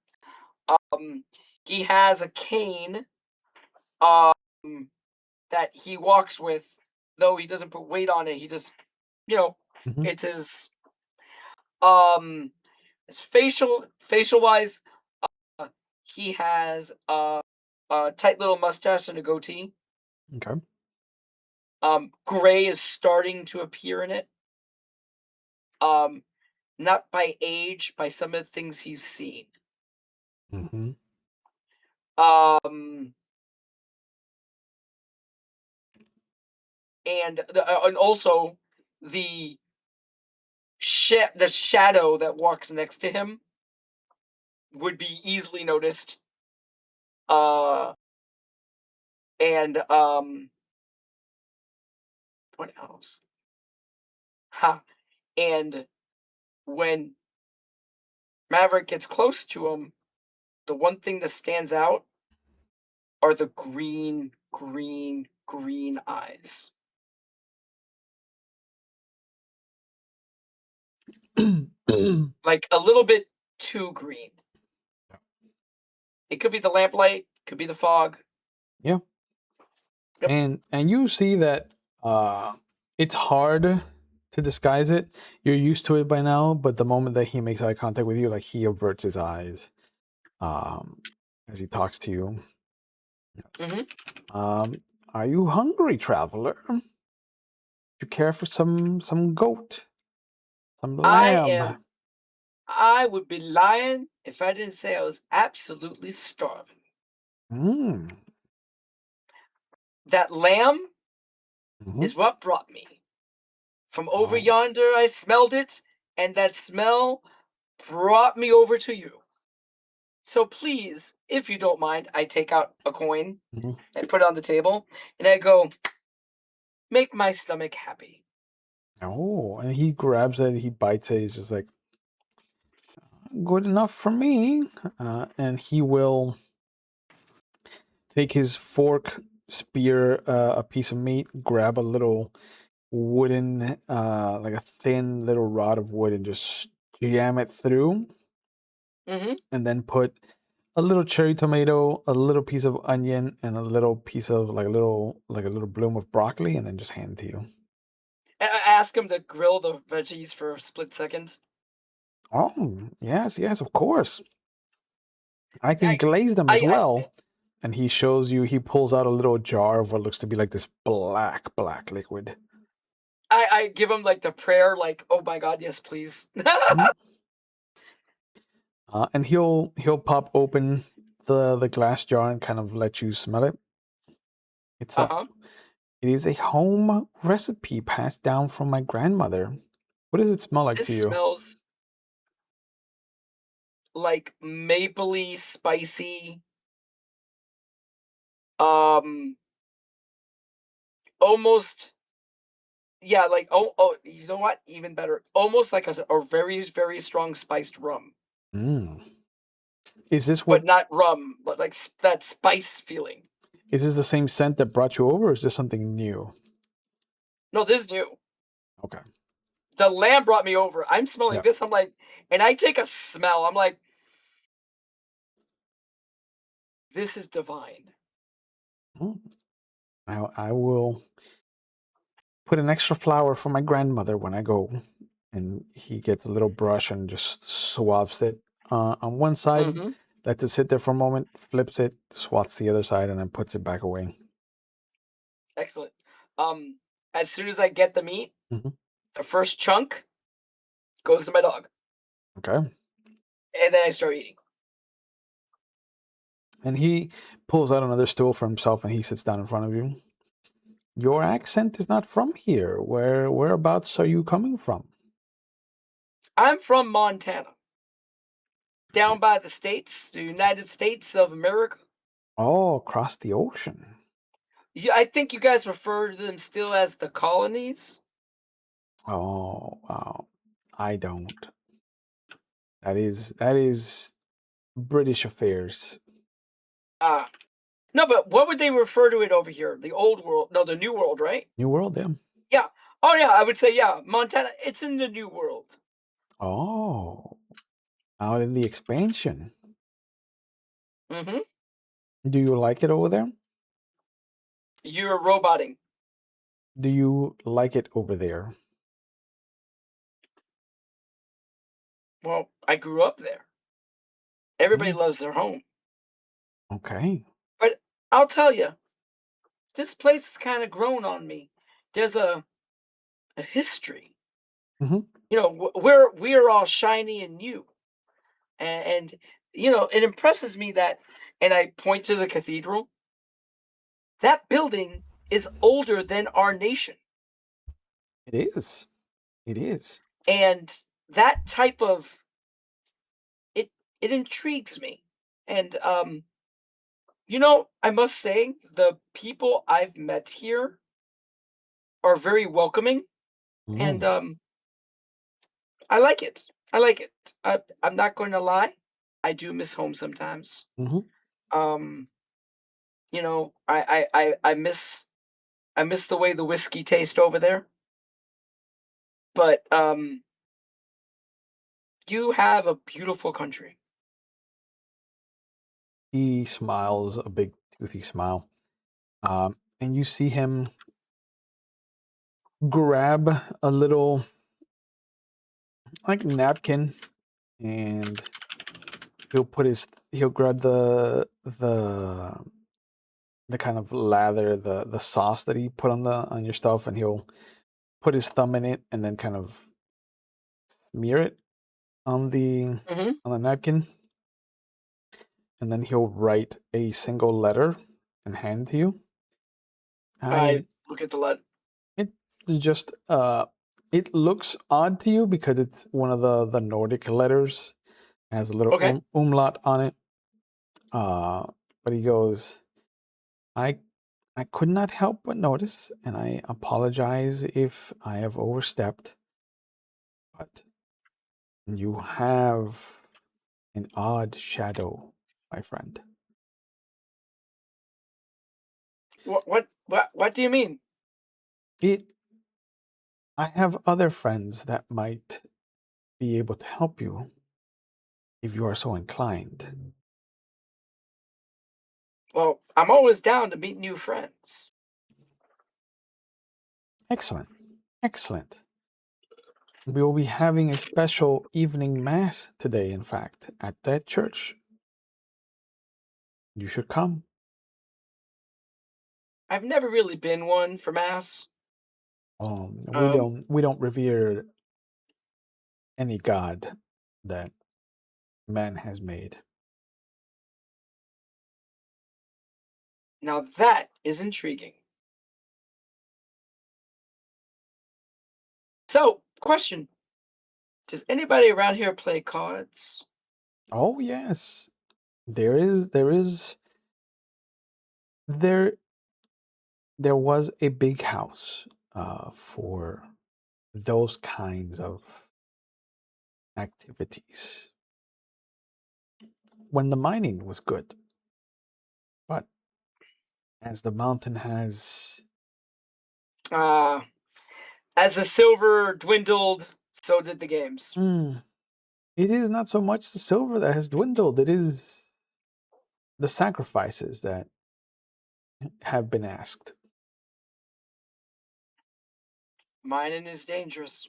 Um, he has a cane, um, that he walks with, though he doesn't put weight on it. He just, you know, Mhm. it's um, his facial wise. Uh, he has a tight little mustache and a goatee. Okay. Gray is starting to appear in it. Um, Not by age, by some of the things he's seen. Hmm. Um, and also the the shadow that walks next to him would be easily noticed. Uh, and what else? Ha! And when Maverick gets close to him, the one thing that stands out are the green, green, green eyes. Like a little bit too green. It could be the lamplight, could be the fog. Yeah. Yep. And you see that it's hard to disguise it. You're used to it by now, but the moment that he makes eye contact with you, like he averts his eyes um, as he talks to you. Yes. hmm Um, are you hungry, traveler? Do you care for some goat, some I lamb? am. I would be lying if I didn't say I was absolutely starving. Mm. That lamb Hmm. is what brought me. From over Oh. yonder, I smelled it, and that smell brought me over to you. So please, if you don't mind, I take out a coin Mhm. and put it on the table, and I go, make my stomach happy. Oh, and he grabs it, he bites it, he's just like, good enough for me. And he will take his fork, spear a piece of meat, grab a little wooden, like a thin little rod of wood, and just jam it through, hmm and then put a little cherry tomato, a little piece of onion, and a little piece of like a little bloom of broccoli, and then just hand it to you. I ask him to grill the veggies for a split second. Oh, yes, yes, of course. I can I, glaze them as I, well. And he shows you, he pulls out a little jar of what looks to be like this black liquid. I give him like the prayer, like, oh my God, yes, please. Mhm. And he'll pop open the glass jar and kind of let you smell it. It's a Uh-huh. it is a home recipe passed down from my grandmother. What does it smell like This to you? smells like mapley, spicy, um, almost, yeah, like, oh, you know what? Even better. Almost like a very, very strong spiced rum, Mm. Is this but what not rum, but like that spice feeling. is this the same scent that brought you over, or is this something new? No, this is new. Okay. The lamb brought me over. I'm smelling Yeah. this. I'm like, and I take a smell. I'm like, this is divine. Mm. I will put an extra flower for my grandmother when I go. And he gets a little brush and just swabs it on one side, hmm lets it sit there for a moment, flips it, swats the other side, and then puts it back away. Excellent. Um, as soon as I get the meat, Hmm. the first chunk goes to my dog, Okay. and then I start eating. And he pulls out another stool for himself and he sits down in front of you. Your accent is not from here. Whereabouts are you coming from? I'm from Montana, down by the states, the United States of America. Oh, across the ocean. Yeah, I think you guys refer to them still as the colonies. Oh, wow. I don't. That is British affairs. Ah, no, but what would they refer to it over here? The old world? No, the new world, right? New World, yeah. Yeah. Oh, yeah. I would say yeah. Montana. It's in the new world. Oh, out in the expansion. hmm Do you like it over there? You're roboting. Do you like it over there? Well, I grew up there. Everybody Mm, loves their home, okay. but I'll tell you, this place has kind of grown on me. there's a history. Hmm. We're all shiny and new, and it impresses me that, and I point to the cathedral. That building is older than our nation, It is. It is. and that type of it it intrigues me. And I must say the people I've met here are very welcoming, and Mm. I like it. I like it. I'm not going to lie. I do miss home sometimes. Hmm. Um, I miss the way the whiskey tastes over there. But you have a beautiful country. He smiles a big toothy smile. And you see him grab a little like napkin, and he'll grab the kind of lather, the sauce that he put on your stuff, and he'll put his thumb in it and then kind of smear it on the Hmm. on the napkin, and then he'll write a single letter and hand to you. I I look at the lead. it just it looks odd to you because it's one of the Nordic letters. It has a little Okay. umlaut on it. Uh, but he goes, I I could not help but notice, and I apologize if I have overstepped, but you have an odd shadow, my friend. What do you mean? It I have other friends that might be able to help you if you are so inclined. Well, I'm always down to meet new friends. Excellent. Excellent. We will be having a special evening mass today, in fact, at that church. You should come. I've never really been one for mass. We Um, don't revere any god that man has made. Now that is intriguing. So, question: does anybody around here play cards? Oh yes, there there was a big house for those kinds of activities when the mining was good. But as the mountain has, Uh, as the silver dwindled, so did the games. mm, it is not so much the silver that has dwindled, it is the sacrifices that have been asked. Mining is dangerous.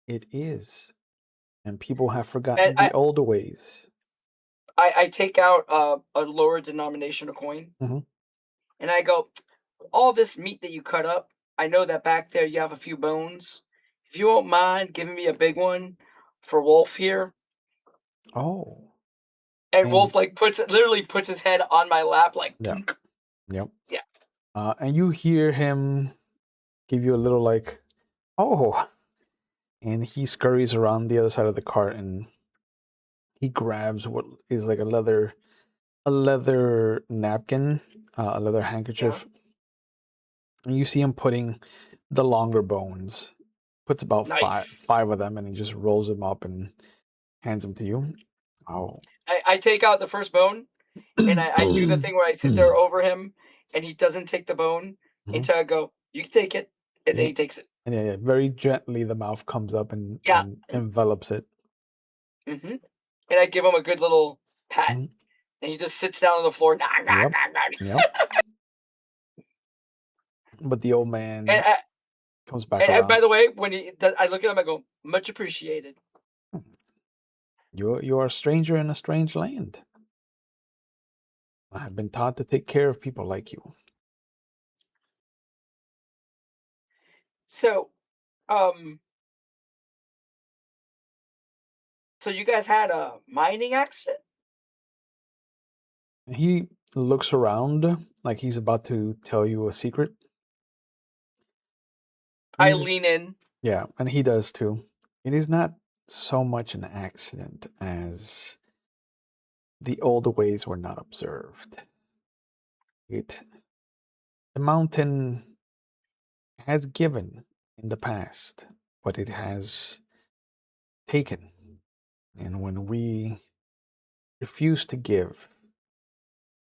It is. And people have And forgotten I, the old ways. I take out a lower denominational coin, Hmm. and I go, all this meat that you cut up, I know that back there you have a few bones. If you won't mind giving me a big one for Wolf here. Oh, And and Wolf like literally puts his head on my lap like yeah, "Dunk." yep. Yeah. And you hear him give you a little like, oh, and he scurries around the other side of the cart and he grabs what is like a leather napkin, a leather Yeah. handkerchief, and you see him putting the longer bones. Puts about Nice. five of them, and he just rolls them up and hands them to you. Oh. I take out the first bone, and I do the thing where I sit there over him and he doesn't take the bone Mhm. until I go, you can take it. And then Yeah, he takes it. and yeah, very gently the mouth comes up Yeah. and envelops it. Hmm. And I give him a good little pat. Mhm. And he just sits down on the floor. "Nah, nah, Yep, nah, yep. nah." But the old And, man I, comes back and by around. the way, when he does, I look at him, I go, much appreciated. You're a stranger in a strange land. I have been taught to take care of people like you. So, um, so you guys had a mining accident? And he looks around like he's about to tell you a secret. And I he's lean in. Yeah, and he does too. It is not so much an accident as the old ways were not observed. It The mountain has given in the past, but it has taken. And when we refuse to give,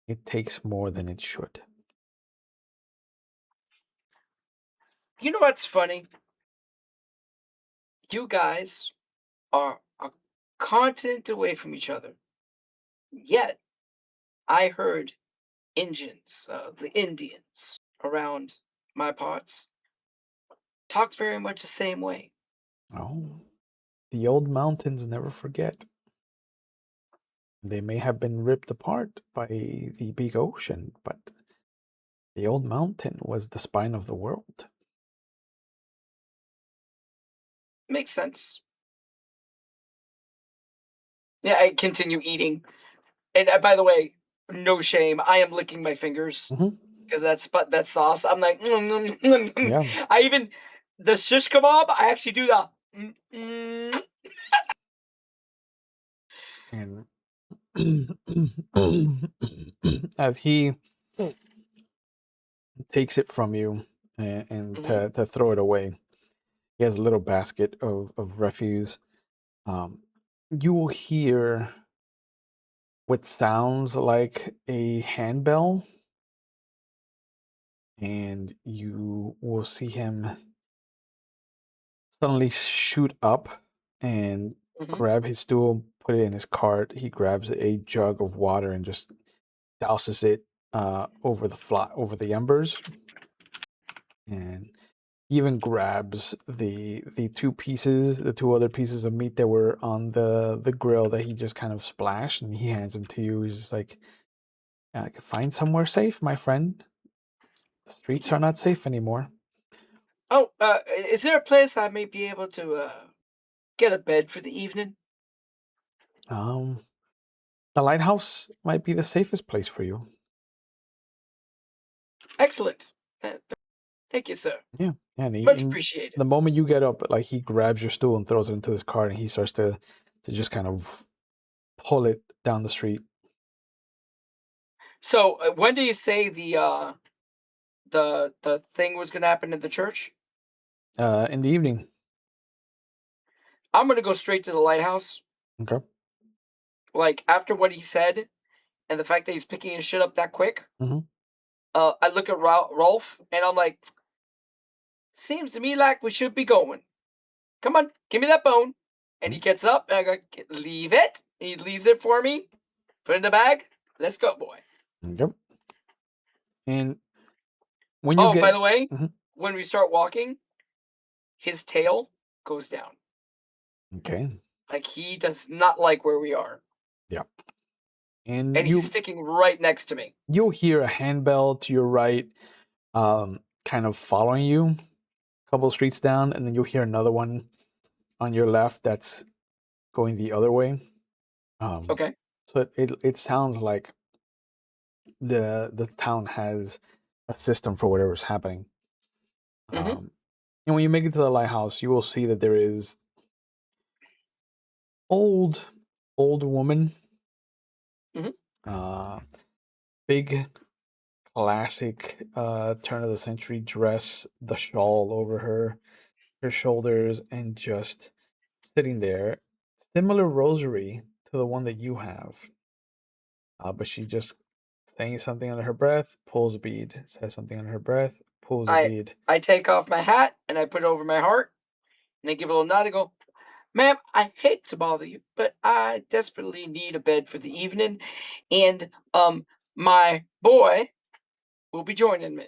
it takes more than it should. You know what's funny? You guys are a continent away from each other. Yet, I heard Indians, the Indians around my parts, talk very much the same way. Oh, the old mountains never forget. They may have been ripped apart by the big ocean, but the old mountain was the spine of the world. Makes sense. Yeah, I continue eating. And by the way, no shame. I am licking my fingers Hmm. because that sauce. I'm like, Yeah, I even the shish kebab. I actually do the. Mm. and as he takes it from you and Mhm, to throw it away, he has a little basket of refuse. Um, you will hear what sounds like a handbell, and you will see him suddenly shoot up and mhm. grab his stool, put it in his cart. He grabs a jug of water and just douses it over the embers, and he even grabs the two other pieces of meat that were on the grill that he just kind of splashed, and he hands them to you. He's just like, find somewhere safe, my friend. The streets are not safe anymore. Oh, is there a place I may be able to get a bed for the evening? Um, the lighthouse might be the safest place for you. Excellent. Thank you, sir. Yeah, yeah. Much appreciated. The moment you get up, like he grabs your stool and throws it into his cart, and he starts to just kind of pull it down the street. So, when did you say the thing was gonna happen at the church? In the evening. I'm gonna go straight to the lighthouse. Okay. Like after what he said, and the fact that he's picking his shit up that quick. Hmm. I look at Rolf and I'm like, seems to me like we should be going. Come on, give me that bone. And he gets up and I go, leave it. He leaves it for me. Put it in the bag. Let's go, boy. Yep. And when you Oh, by get, the way, Mhm. when we start walking, his tail goes down. Okay, Like he does not like where we are. yeah, and And he's sticking right next to me. you'll hear a handbell to your right, kind of following you a couple streets down, and then you'll hear another one on your left that's going the other way. Um, Okay. so it sounds like the town has a system for whatever's happening. Mm-hmm. Um, and when you make it to the lighthouse, you will see that there is old old woman, Mm-hmm. uh, big classic turn of the century dress, the shawl over her shoulders, and just sitting there. Similar rosary to the one that you have, but she just saying something under her breath, pulls a bead, says something under her breath, pulls a I bead. I take off my hat and I put it over my heart and I give a little nod and go, ma'am, I hate to bother you, but I desperately need a bed for the evening, and my boy will be joining me.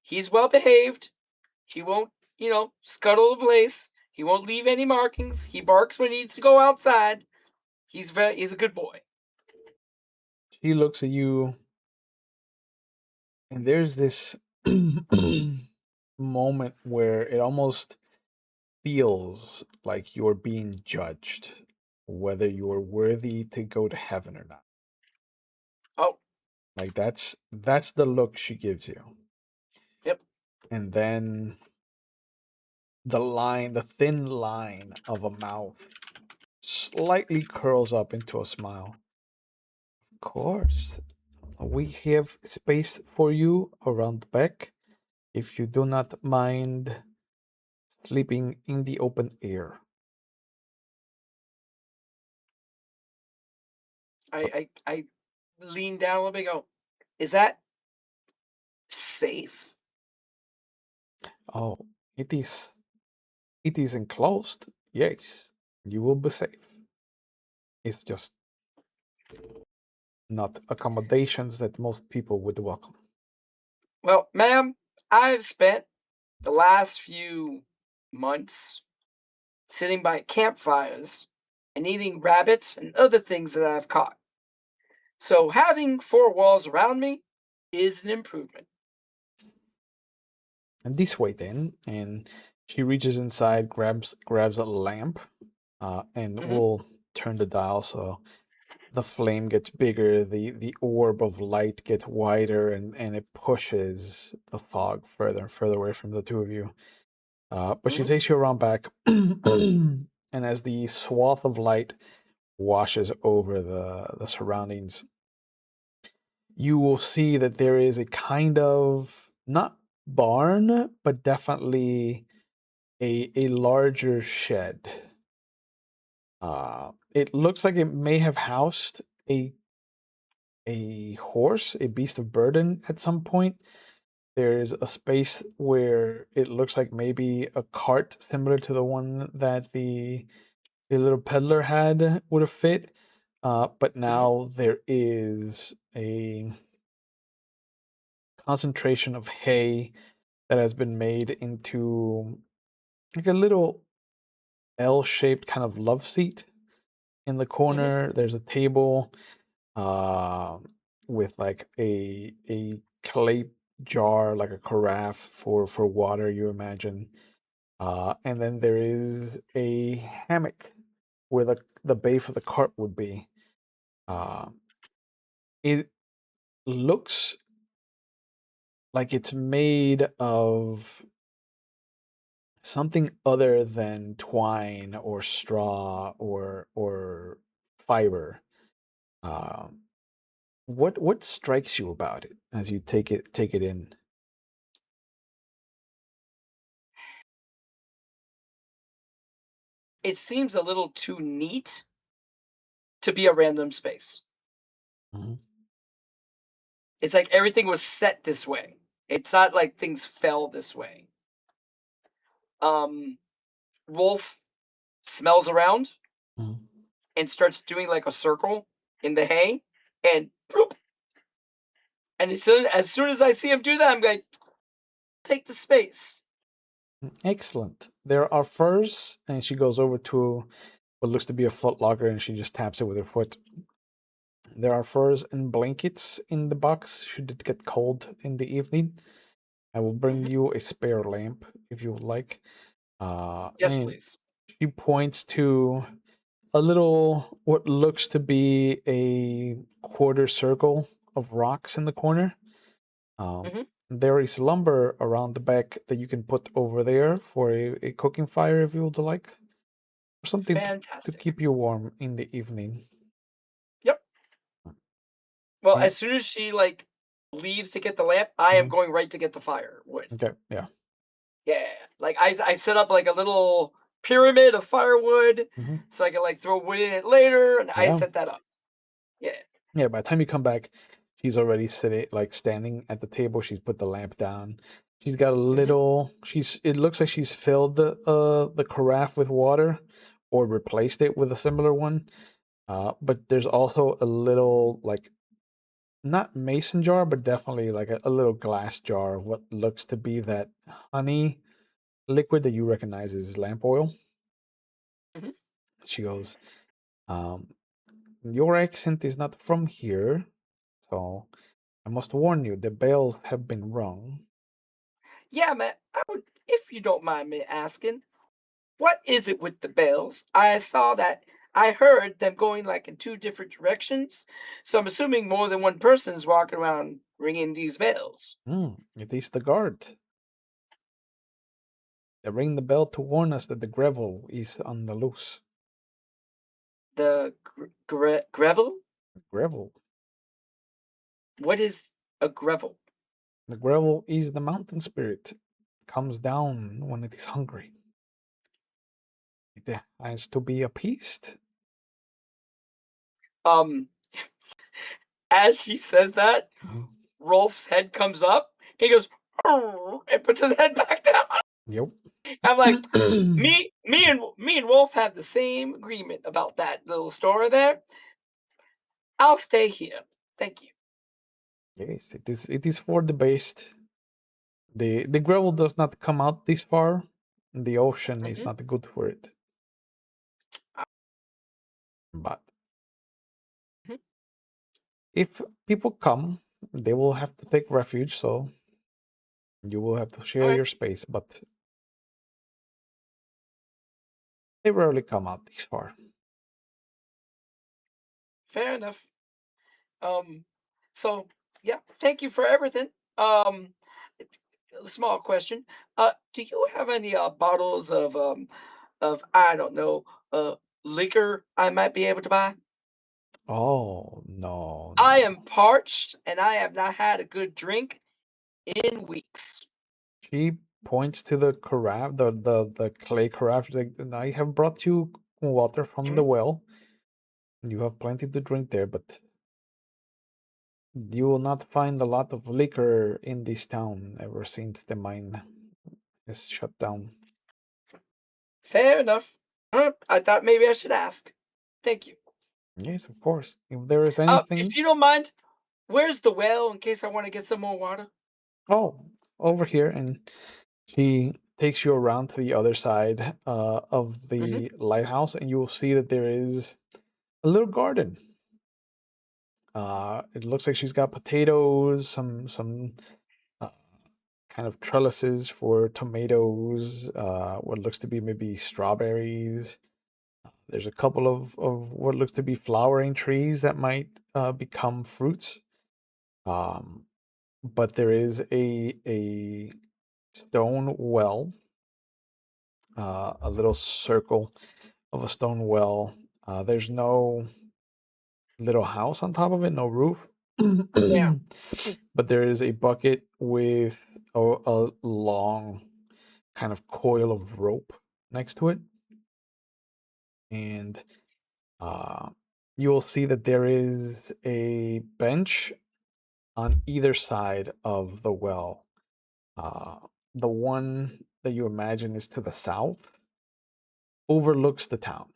He's well behaved. He won't, scuttle the place. He won't leave any markings. He barks when he needs to go outside. He's a good boy. She looks at you, and there's this moment where it almost feels like you're being judged, whether you're worthy to go to heaven or not. Oh, Like that's the look she gives you. yep. And then the thin line of a mouth slightly curls up into a smile. Of course, we have space for you around the back if you do not mind sleeping in the open air. I lean down a little bit. And go, is that safe? Oh, it is it is enclosed. Yes, you will be safe. It's just not accommodations that most people would welcome. Well, ma'am, I've spent the last few months sitting by campfires and eating rabbits and other things that I've caught. So having four walls around me is an improvement. And this way then, and she reaches inside, grabs a lamp, and Hmm. will turn the dial so the flame gets bigger, the orb of light gets wider, and it pushes the fog further and further away from the two of you. But she Hmm. takes you around back, and as the swath of light washes over the surroundings, you will see that there is a kind of not barn, but definitely a larger shed. It looks like it may have housed a horse, a beast of burden at some point. There's a space where it looks like maybe a cart similar to the one that the little peddler had would have fit. But Hmm. now there is a concentration of hay that has been made into like a little L-shaped kind of love seat in the Hmm. corner. There's a table uh, with like a clay jar, like a carafe for water, you imagine. And then there is a hammock where the base of the cart would be. Uh, it looks like it's made of something other than twine or straw or fiber. Um, what strikes you about it as you take it in? It seems a little too neat to be a random space. Mhm, It's like everything was set this way. It's not like things fell this way. Um, Wolf smells around mhm. and starts doing like a circle in the hay, and bloop, and as soon as I see him do that, I'm like, take the space. Excellent. There are furs, and she goes over to what looks to be a foot locker, and she just taps it with her foot. There are furs and blankets in the box should it get cold in the evening. I will bring Mhm. you a spare lamp if you would like. Yes, And please. she points to a little, what looks to be a quarter circle of rocks in the corner. Um, Mhm. there is lumber around the back that you can put over there for a cooking fire if you would like, or something to Fantastic. keep you warm in the evening. Yep. Well, And as soon as she like leaves to get the lamp, I am mhm, going right to get the firewood. okay, yeah. Yeah, like I set up like a little pyramid of firewood Hmm. so I can like throw wood in it later, and I Yeah. set that up. Yeah. Yeah, by the time you come back, she's already sitting, like standing at the table. She's put the lamp down. She's got a Hmm. little. She's. It looks like she's filled the carafe with water, or replaced it with a similar one. But there's also a little like not mason jar, but definitely like a little glass jar of what looks to be that honey liquid that you recognize as lamp oil. Hmm. She goes, "Your accent is not from here, so I must warn you, the bells have been rung." Yeah, man. If you don't mind me asking, what is it with the bells? I heard them going like in two different directions. So I'm assuming more than one person's walking around ringing these bells. It is the guard. They ring the bell to warn us that the gravel is on the loose. The gravel? Gravel. What is a gravel? The gravel is the mountain spirit. Comes down when it is hungry. It has to be appeased. Um, as she says that, Mhm. Rolf's head comes up. He goes, "Arr," and puts his head back down. Yep. I'm like, me and Wolf have the same agreement about that little story there. I'll stay here. Thank you. Yes, it is for the best. The gravel does not come out this far. The ocean is Mhm. not good for it. But Mhm. if people come, they will have to take refuge, so you will have to share Okay, your space, but they rarely come out this far. fair enough. Um, so yeah, thank you for everything. Um, a small question. Do you have any bottles of I don't know liquor I might be able to buy? Oh, no, I no. am parched and I have not had a good drink in weeks. She points to the carafe, the clay carafe. She's like, I have brought you water from the Mhm. well. You have plenty to drink there, but you will not find a lot of liquor in this town ever since the mine is shut down. Fair enough. I thought maybe I should ask. Thank you. Yes, of course. If there is If anything, you don't mind, where's the well in case I want to get some more water? oh, over here, and she takes you around to the other side of Hmm. the lighthouse, and you will see that there is a little garden. It looks like she's got potatoes, some uh, kind of trellises for tomatoes, what looks to be maybe strawberries. There's a couple of what looks to be flowering trees that might become fruits. Um, but there is a stone well, a little circle of a stone well. There's no little house on top of it, no roof. Yeah. But there is a bucket with a long kind of coil of rope next to it. And uh, you will see that there is a bench on either side of the well. Uh, the one that you imagine is to the south overlooks the town.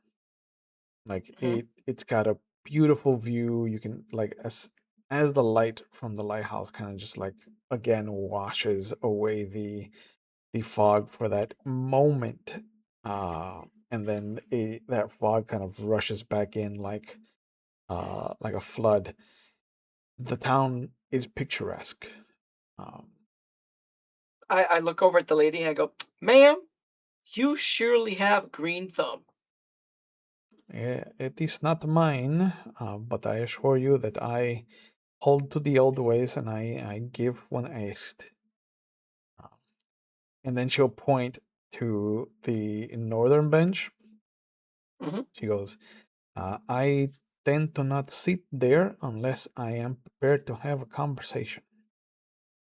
Like Hmm. it's got a beautiful view. You can like as the light from the lighthouse kind of just like again washes away the fog for that moment. And then that fog kind of rushes back in like a flood. The town is picturesque. Um, I look over at the lady and I go, ma'am, you surely have a green thumb. it is not mine, but I assure you that I hold to the old ways and I give when asked. Uh, and then she'll point to the northern bench. Hmm. She goes, I tend to not sit there unless I am prepared to have a conversation.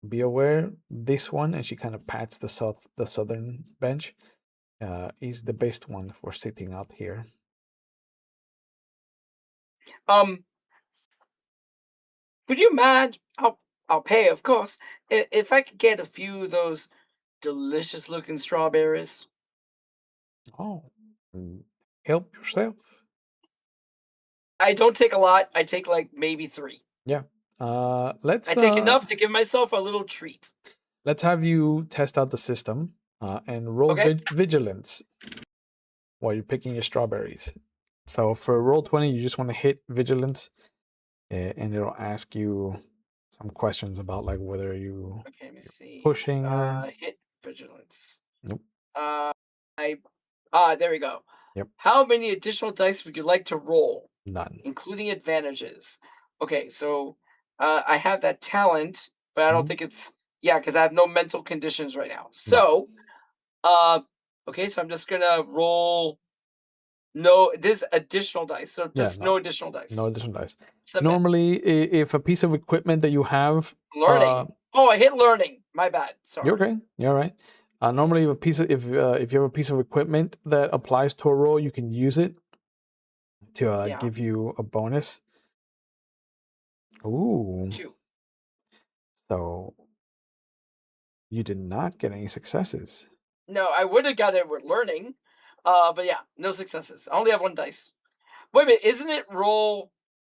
Be aware, this one, and she kind of pats the southern bench, is the best one for sitting out here. Um, would you mind? I'll pay, of course. If I could get a few of those delicious looking strawberries. Oh, mm, help yourself. I don't take a lot. I take like maybe three. Yeah. I take enough to give myself a little treat. Let's have you test out the system and roll Okay. vigilance while you're picking your strawberries. So for roll 20, you just want to hit vigilance, and it'll ask you some questions about like whether Okay, let me you're see. pushing or Hit vigilance. nope. Uh, I there we go. Yep. How many additional dice would you like to roll, None. including advantages? Okay, so I have that talent, but I don't Mhm. think it's yeah, because I have no mental conditions right now. No. So, uh, okay, so I'm just gonna roll no this additional dice. So Yeah, just no. no additional No dice. additional dice. Submit. Normally, if a piece of equipment that you have, uh, Learning. Oh, I hit learning. My bad. you're Sorry. okay. You're all right. Normally, if you have a piece of equipment that applies to a roll, you can use it to Yeah. give you a bonus. Ooh, Two. so you did not get any successes. No, I would have got it with learning. But yeah, no successes. I only have one dice. Wait a minute, isn't it roll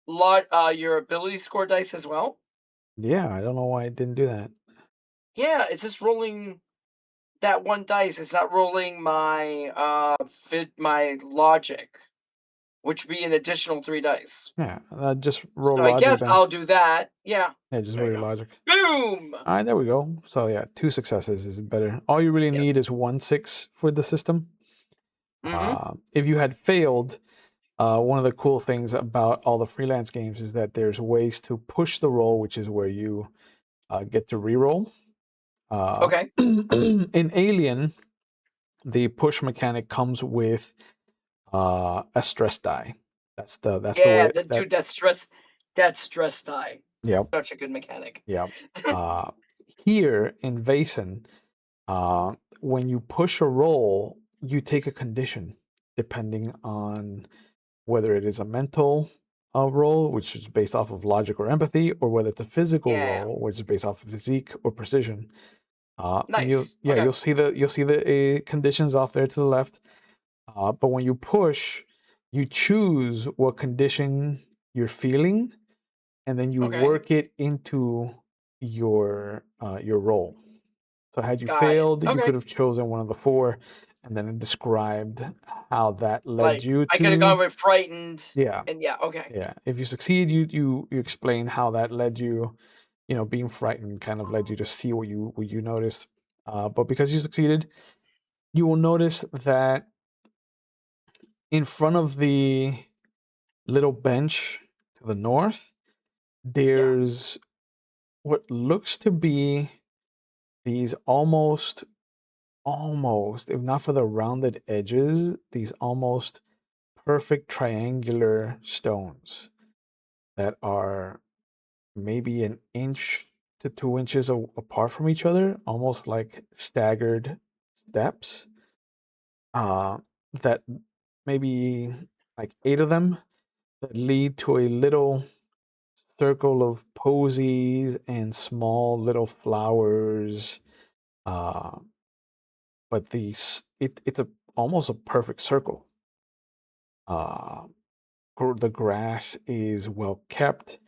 lot your ability score dice as well? Yeah, I don't know why I didn't do that. Yeah, it's just rolling that one dice. It's not rolling my fit my logic, which would be an additional three dice. Yeah, just roll So I logic guess then. I'll do that. Yeah. Yeah, just There roll you your go. logic. Boom. All right, there we go. So yeah, 2 successes is better. All you really need Yes. is 1 6 for the system. Mm-hmm. If you had failed, one of the cool things about all the freelance games is that there's ways to push the roll, which is where you get to reroll. Okay. In Alien, the push mechanic comes with a stress die. That's the Yeah, way that that dude, that stress die. yep, Such a good mechanic. yep. Uh, Here in Vaesen, when you push a roll, you take a condition depending on whether it is a mental roll, which is based off of logic or empathy, or whether it's a physical Yeah. roll, which is based off of physique or precision. And you, Nice. yeah, Okay. you'll see the conditions off there to the left. But when you push, you choose what condition you're feeling, and then you Okay. work it into your roll. So had you Got it. failed, you Okay. could have chosen one of the four, and then it described how that led Like you I could have gone to. with frightened Yeah, and yeah, okay. yeah. If you succeed, you explain how that led you. Being frightened kind of led you to see what you noticed. But because you succeeded, you will notice that in front of the little bench to the north, Yeah. there's what looks to be these almost, if not for the rounded edges, these almost perfect triangular stones that are maybe an inch to 2 inches apart from each other, almost like staggered steps. Uh, that maybe like 8 of them that lead to a little circle of posies and small little flowers. Uh, but it's a almost a perfect circle. Uh, the grass is well kept.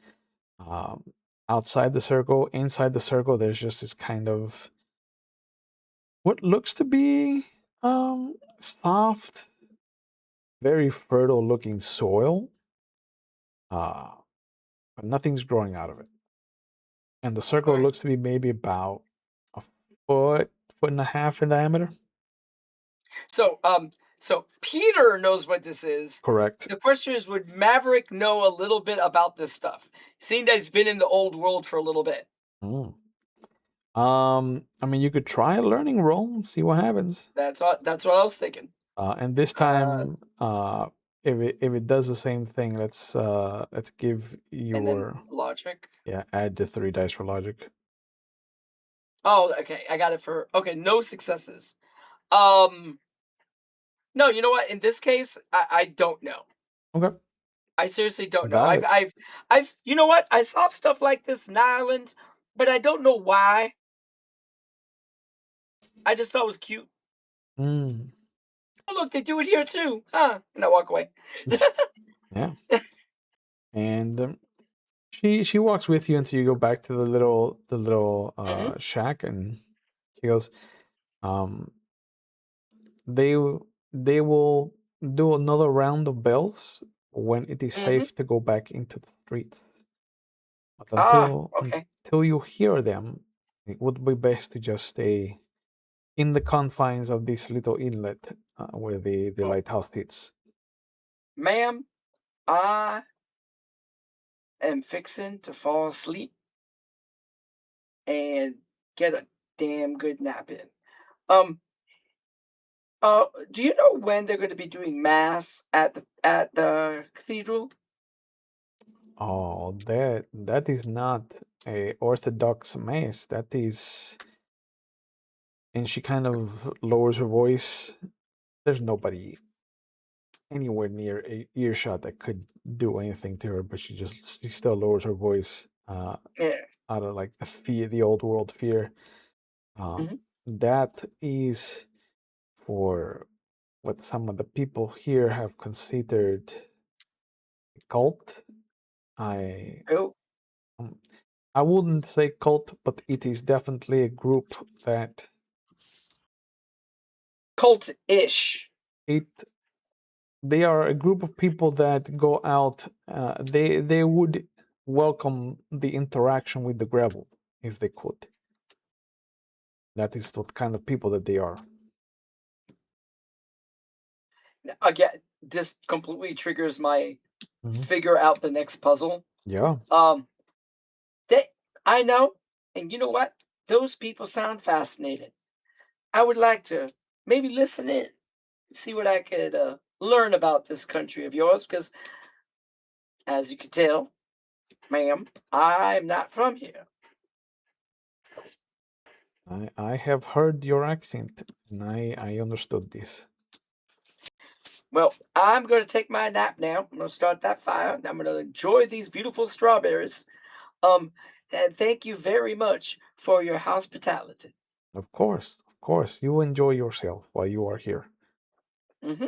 Um, Outside the circle, inside the circle, there's just this kind of what looks to be soft, very fertile looking soil, uh, but nothing's growing out of it. And the circle Okay. looks to be maybe about a foot, foot and a half in diameter. So so Peter knows what this is. Correct. The question is, would Maverick know a little bit about this stuff? Seeing that he's been in the old world for a little bit. Mm. I mean, you could try a learning roll and see what happens. That's what I was thinking. And this Uh time, if it does the same thing, let's give and then your logic. yeah add the 3 dice for logic. Oh, okay. I got it for okay, no successes. Um no, you know what? In this case, I don't know. Okay, I seriously don't know. I've valid. I've I've you know what? I saw stuff like this in Ireland, but I don't know why. I just thought it was cute. Mm. Oh, look, they do it here too. Huh? And I walk away. Yeah, and she walks with you until you go back to the little Hmm. shack, and she goes, um, they they will do another round of bells when it is Hmm. safe to go back into the streets. But Ah, until okay. until you hear them, it would be best to just stay in the confines of this little inlet where the Oh, lighthouse sits. ma'am, I am fixing to fall asleep and get a damn good nap in. Um, do you know when they're going to be doing mass at the cathedral? Oh, that is not a orthodox mass. That is, and she kind of lowers her voice. There's nobody anywhere near earshot that could do anything to her, but she still lowers her voice Yeah. out of like the fear, the old world fear. Um, Mhm. that is for what some of the people here have considered a cult. I Oh, um, I wouldn't say cult, but it is definitely a group that cult-ish. it they are a group of people that go out. They would welcome the interaction with the gravel if they could. That is what kind of people that they are. Again, this completely triggers my Mhm. figure out the next puzzle. Yeah. Um, they, I know, and you know what? Those people sound fascinating. I would like to maybe listen in, see what I could learn about this country of yours, because as you can tell, ma'am, I'm not from here. I have heard your accent and I understood this. Well, I'm going to take my nap now. I'm going to start that fire. And I'm going to enjoy these beautiful strawberries. Um, and thank you very much for your hospitality. Of course, you enjoy yourself while you are here. Hmm.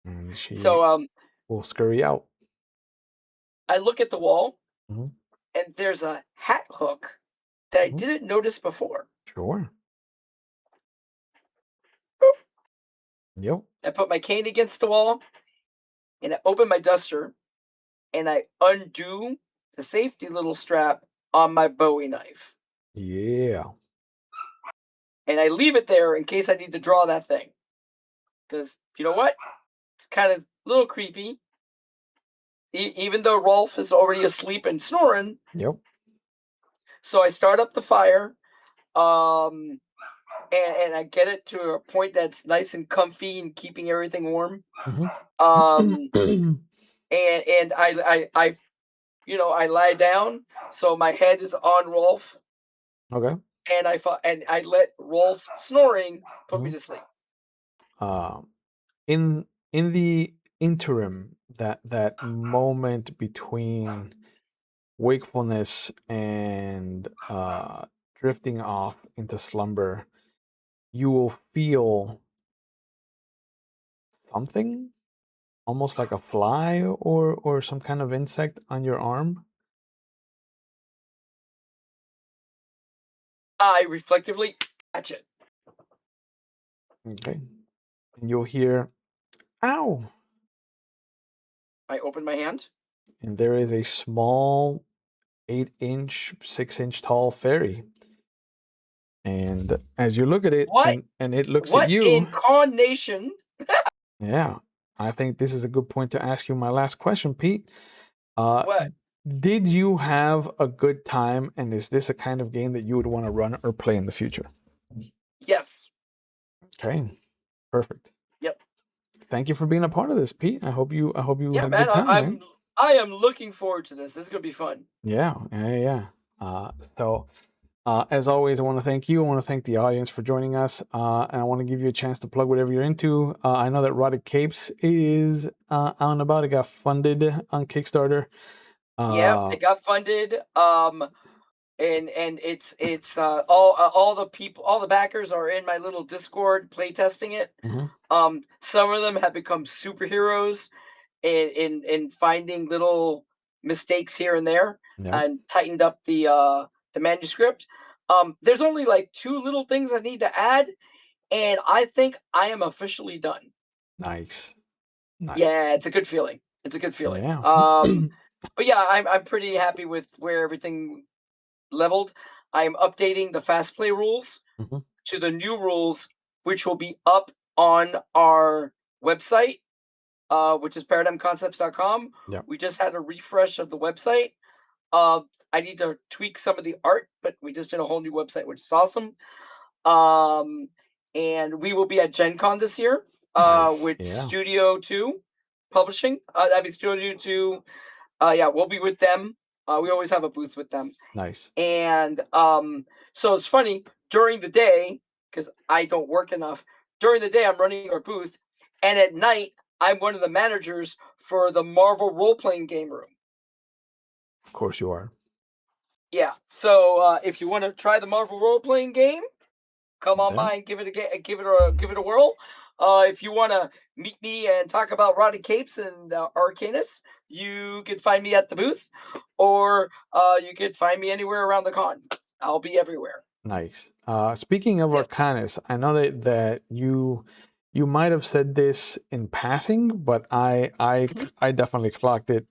And she So will scurry out. I look at the wall, Mhm, and there's a hat hook that I mhm. didn't notice before. Sure. Boop. Yep. I put my cane against the wall, and I open my duster, and I undo the safety little strap on my Bowie knife, Yeah. and I leave it there in case I need to draw that thing. Because you know what? It's kind of a little creepy. Even though Rolf is already asleep and snoring, Yep. so I start up the fire. Um, and I get it to a point that's nice and comfy and keeping everything warm. Mhm. Um, and I I lie down, so my head is on Rolf, Okay. and I let Rolf's snoring put me Mhm. to sleep. Um, in the interim, that moment between wakefulness and drifting off into slumber, you will feel something almost like a fly or some kind of insect on your arm. I reflectively catch it. Okay. And you'll hear ow, I open my hand. and there is a small 8-inch, 6-inch tall fairy. And as you look at it What? and it looks at What you, incarnation? yeah, I think this is a good point to ask you my last question, Pete. Uh, What? did you have a good time, and is this a kind of game that you would want to run or play in the future? Yes. Okay, perfect. Yep. Thank you for being a part of this, Pete. I hope you Yeah, had a man. good time, man. I am looking forward to this. This is gonna be fun. Yeah, yeah, yeah. So as always, I want to thank you. I want to thank the audience for joining us, and I want to give you a chance to plug whatever you're into. I know that Rotted Capes is out and about. It got funded on Kickstarter. Yep, Uh, it got funded. And it's all the people, all the backers are in my little Discord playtesting it. mhm, Some of them have become superheroes in finding little mistakes here and there yeah, and tightened up the manuscript. There's only like two little things I need to add, and I think I am officially done. nice, Yeah, nice. it's a good feeling. It's a good feeling. Yeah. But yeah, I'm pretty happy with where everything leveled. I'm updating the fast play rules Mhm. to the new rules, which will be up on our website, which is paradigmconcepts.com. Yeah. We just had a refresh of the website. Uh, I need to tweak some of the art, but we just did a whole new website, which is awesome. Um, and we will be at Gen Con this year Nice. with Yeah. Studio 2 Publishing. Studio 2. Yeah, we'll be with them. We always have a booth with them. Nice. And so it's funny during the day, because I don't work enough. During the day, I'm running our booth. And at night, I'm one of the managers for the Marvel role playing game room. Of course you are. Yeah. So if you want to try the Marvel role playing game, come on Yeah. by and give it a whirl. If you want to meet me and talk about Rotted Capes and Arcanus, you can find me at the booth, or you can find me anywhere around the con. I'll be everywhere. Nice. Speaking of Yes. Arcanis, I know that you might have said this in passing, but Mhm. I definitely clocked it.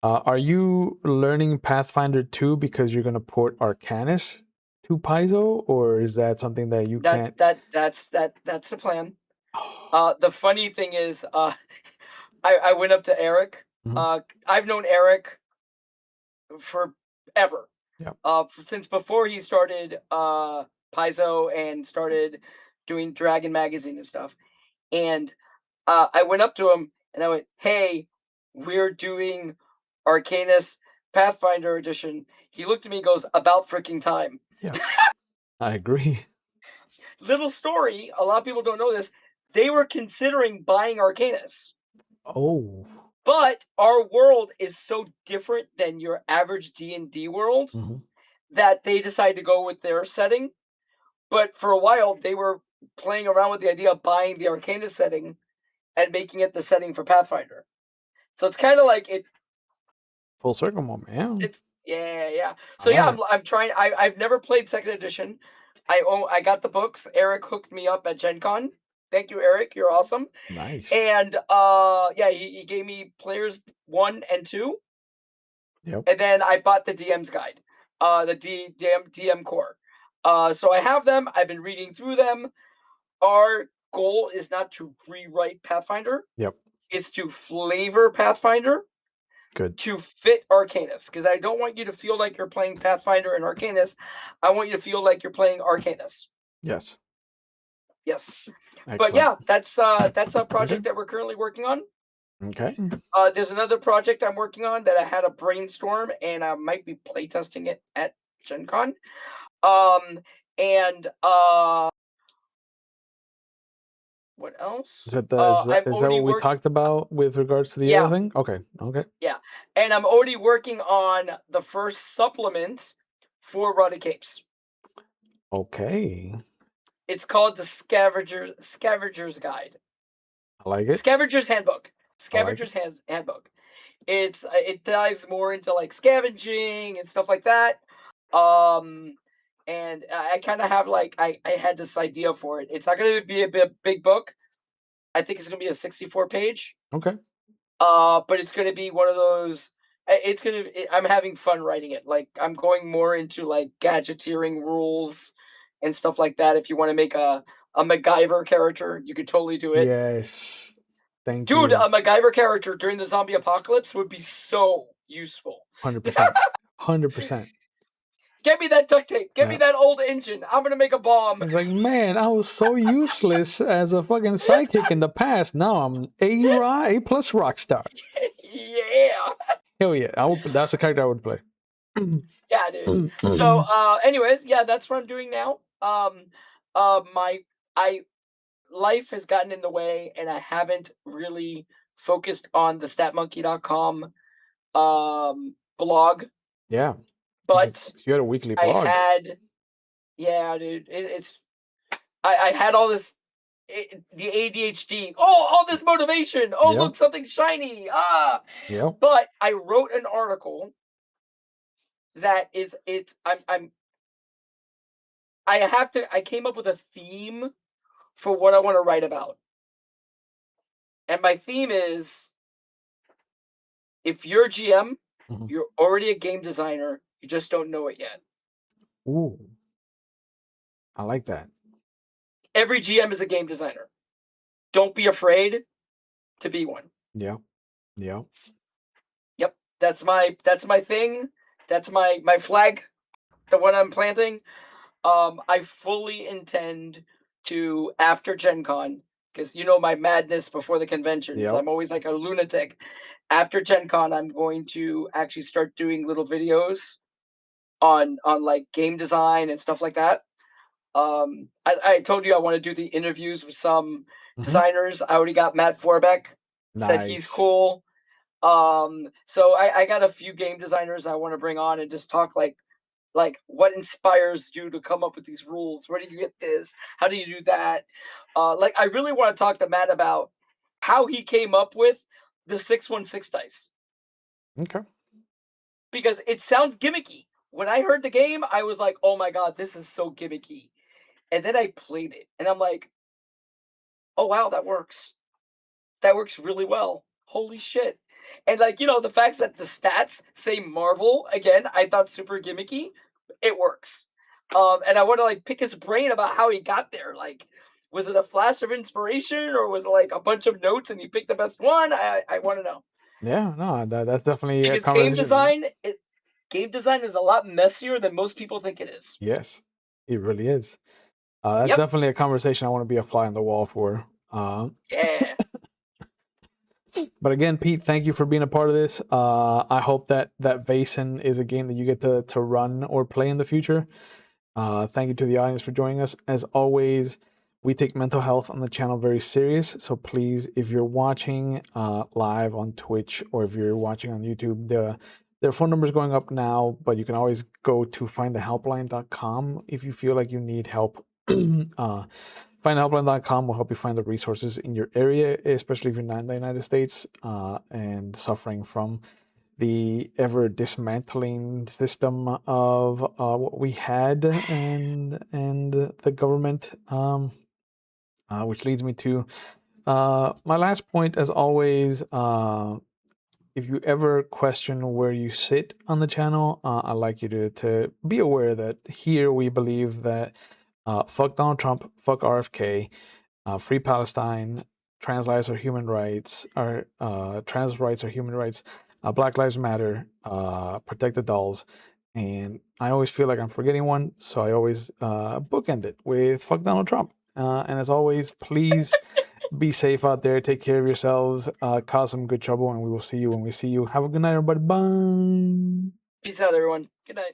Are you learning Pathfinder 2 because you're gonna port Arcanis to Paizo, or is that something that you can't? That's the plan. The funny thing is, I went up to Eric. Mhm. I've known Eric forever. Yep. Since before he started Paizo and started doing Dragon magazine and stuff. And I went up to him and I went, "Hey, we're doing Arcanus Pathfinder edition." He looked at me and goes, "About freaking time." Yes, I agree. Little story, a lot of people don't know this. They were considering buying Arcanus, Oh. but our world is so different than your average D&D world Mhm. that they decided to go with their setting. But for a while, they were playing around with the idea of buying the Arcanus setting and making it the setting for Pathfinder. So it's kind of like Full circle moment. Yeah, it's yeah. I So yeah, love it. I'm trying. I've never played second edition. I got the books. Eric hooked me up at Gen Con. Thank you, Eric. You're awesome. Nice. And yeah, he gave me players 1 and 2, Yep. and then I bought the DM's guide, the DM core. So I have them. I've been reading through them. Our goal is not to rewrite Pathfinder; Yep. it's to flavor Pathfinder Good. to fit Arcanus. Because I don't want you to feel like you're playing Pathfinder and Arcanus. I want you to feel like you're playing Arcanus. Yes. Yes, but Excellent. yeah, that's a Okay. project that we're currently working on. Okay. There's another project I'm working on that I had a brainstorm, and I might be playtesting it at Gen Con. Um, and what Is else? that the I'm is that already what we working. talked about with regards to the other Yeah, thing? Okay. Okay. yeah, and I'm already working on the first supplement for Ruddy Capes. Okay. It's called the Scavenger's Guide. I like it. Scavenger's Handbook. I like it. Handbook. It dives more into like scavenging and stuff like that. Um, and I kind of have like I had this idea for it. It's not going to be a big book. I think it's going to be a 64 page. Okay. But it's going to be one of those. I'm having fun writing it. Like I'm going more into like gadgeteering rules and stuff like that. If you want to make a MacGyver character, you could totally do it. Yes. Thank Dude, you. a MacGyver character during the zombie apocalypse would be so useful. 100%. 100%. Get me that duct tape. Get me Yeah. that old engine. I'm gonna make a bomb. It's like, man, I was so useless as a fucking sidekick in the past. Now I'm A plus rock star. Yeah. Hell yeah. That's the character I would play. Yeah, dude. So anyways, yeah, that's what I'm doing now. My I life has gotten in the way and I haven't really focused on the statmonkey.com blog, Yeah. Because but you had a weekly I blog. had yeah, dude. It's I had all this the ADHD. Oh, all this motivation. Oh, Yep. look, something shiny. Ah, Yep. but I wrote an article that is it's I have to I came up with a theme for what I want to write about. And my theme is if you're GM Mhm. You're already a game designer. You just don't know it yet. Ooh, I like that. Every GM is a game designer. Don't be afraid to be one. Yeah. Yeah. Yep, that's my thing. That's my flag, the one I'm planting. I fully intend to, after Gen Con, because you know my madness before the conventions. Yep. I'm always like a lunatic. After Gen Con, I'm going to actually start doing little videos on like game design and stuff like that. I told you I want to do the interviews with some Mhm. designers. I already got Matt Forbeck, said he's Nice. cool. So I got a few game designers I want to bring on and just talk like what inspires you to come up with these rules? Where do you get this? How do you do that? Like I really want to talk to Matt about how he came up with the 616 dice Okay. because it sounds gimmicky. When I heard the game, I was like, "Oh my god, this is so gimmicky." And then I played it and I'm like, "Oh wow, that works. That works really well. Holy shit." And like, the facts that the stats say Marvel again, I thought super gimmicky. It works. And I want to like pick his brain about how he got there. Like, was it a flash of inspiration or was it like a bunch of notes and he picked the best one? I want to know. Yeah, no, that's definitely a Because conversation. game design is a lot messier than most people think it is. Yes, it really is. That's Yep. definitely a conversation I want to be a fly on the wall for. Yeah. But again, Pete, thank you for being a part of this. I hope that Vaesen is a game that you get to run or play in the future. Thank you to the audience for joining us. As always, we take mental health on the channel very serious. So please, if you're watching live on Twitch or if you're watching on YouTube, their phone number is going up now, but you can always go to findthehelpline.com if you feel like you need help. Findhelpline.com will help you find the resources in your area, especially if you're not in the United States and suffering from the ever dismantling system of what we had and the government, which leads me to my last point. As always, if you ever question where you sit on the channel, I'd like you to be aware that here we believe that fuck Donald Trump, fuck RFK, free Palestine, trans lives are human rights, or trans rights are human rights, Black Lives Matter, protect the dolls, and I always feel like I'm forgetting one, so I always bookend it with fuck Donald Trump. And as always, please be safe out there, take care of yourselves, cause some good trouble, and we will see you when we see you. Have a good night, everybody. Bye. Peace out, everyone. Good night.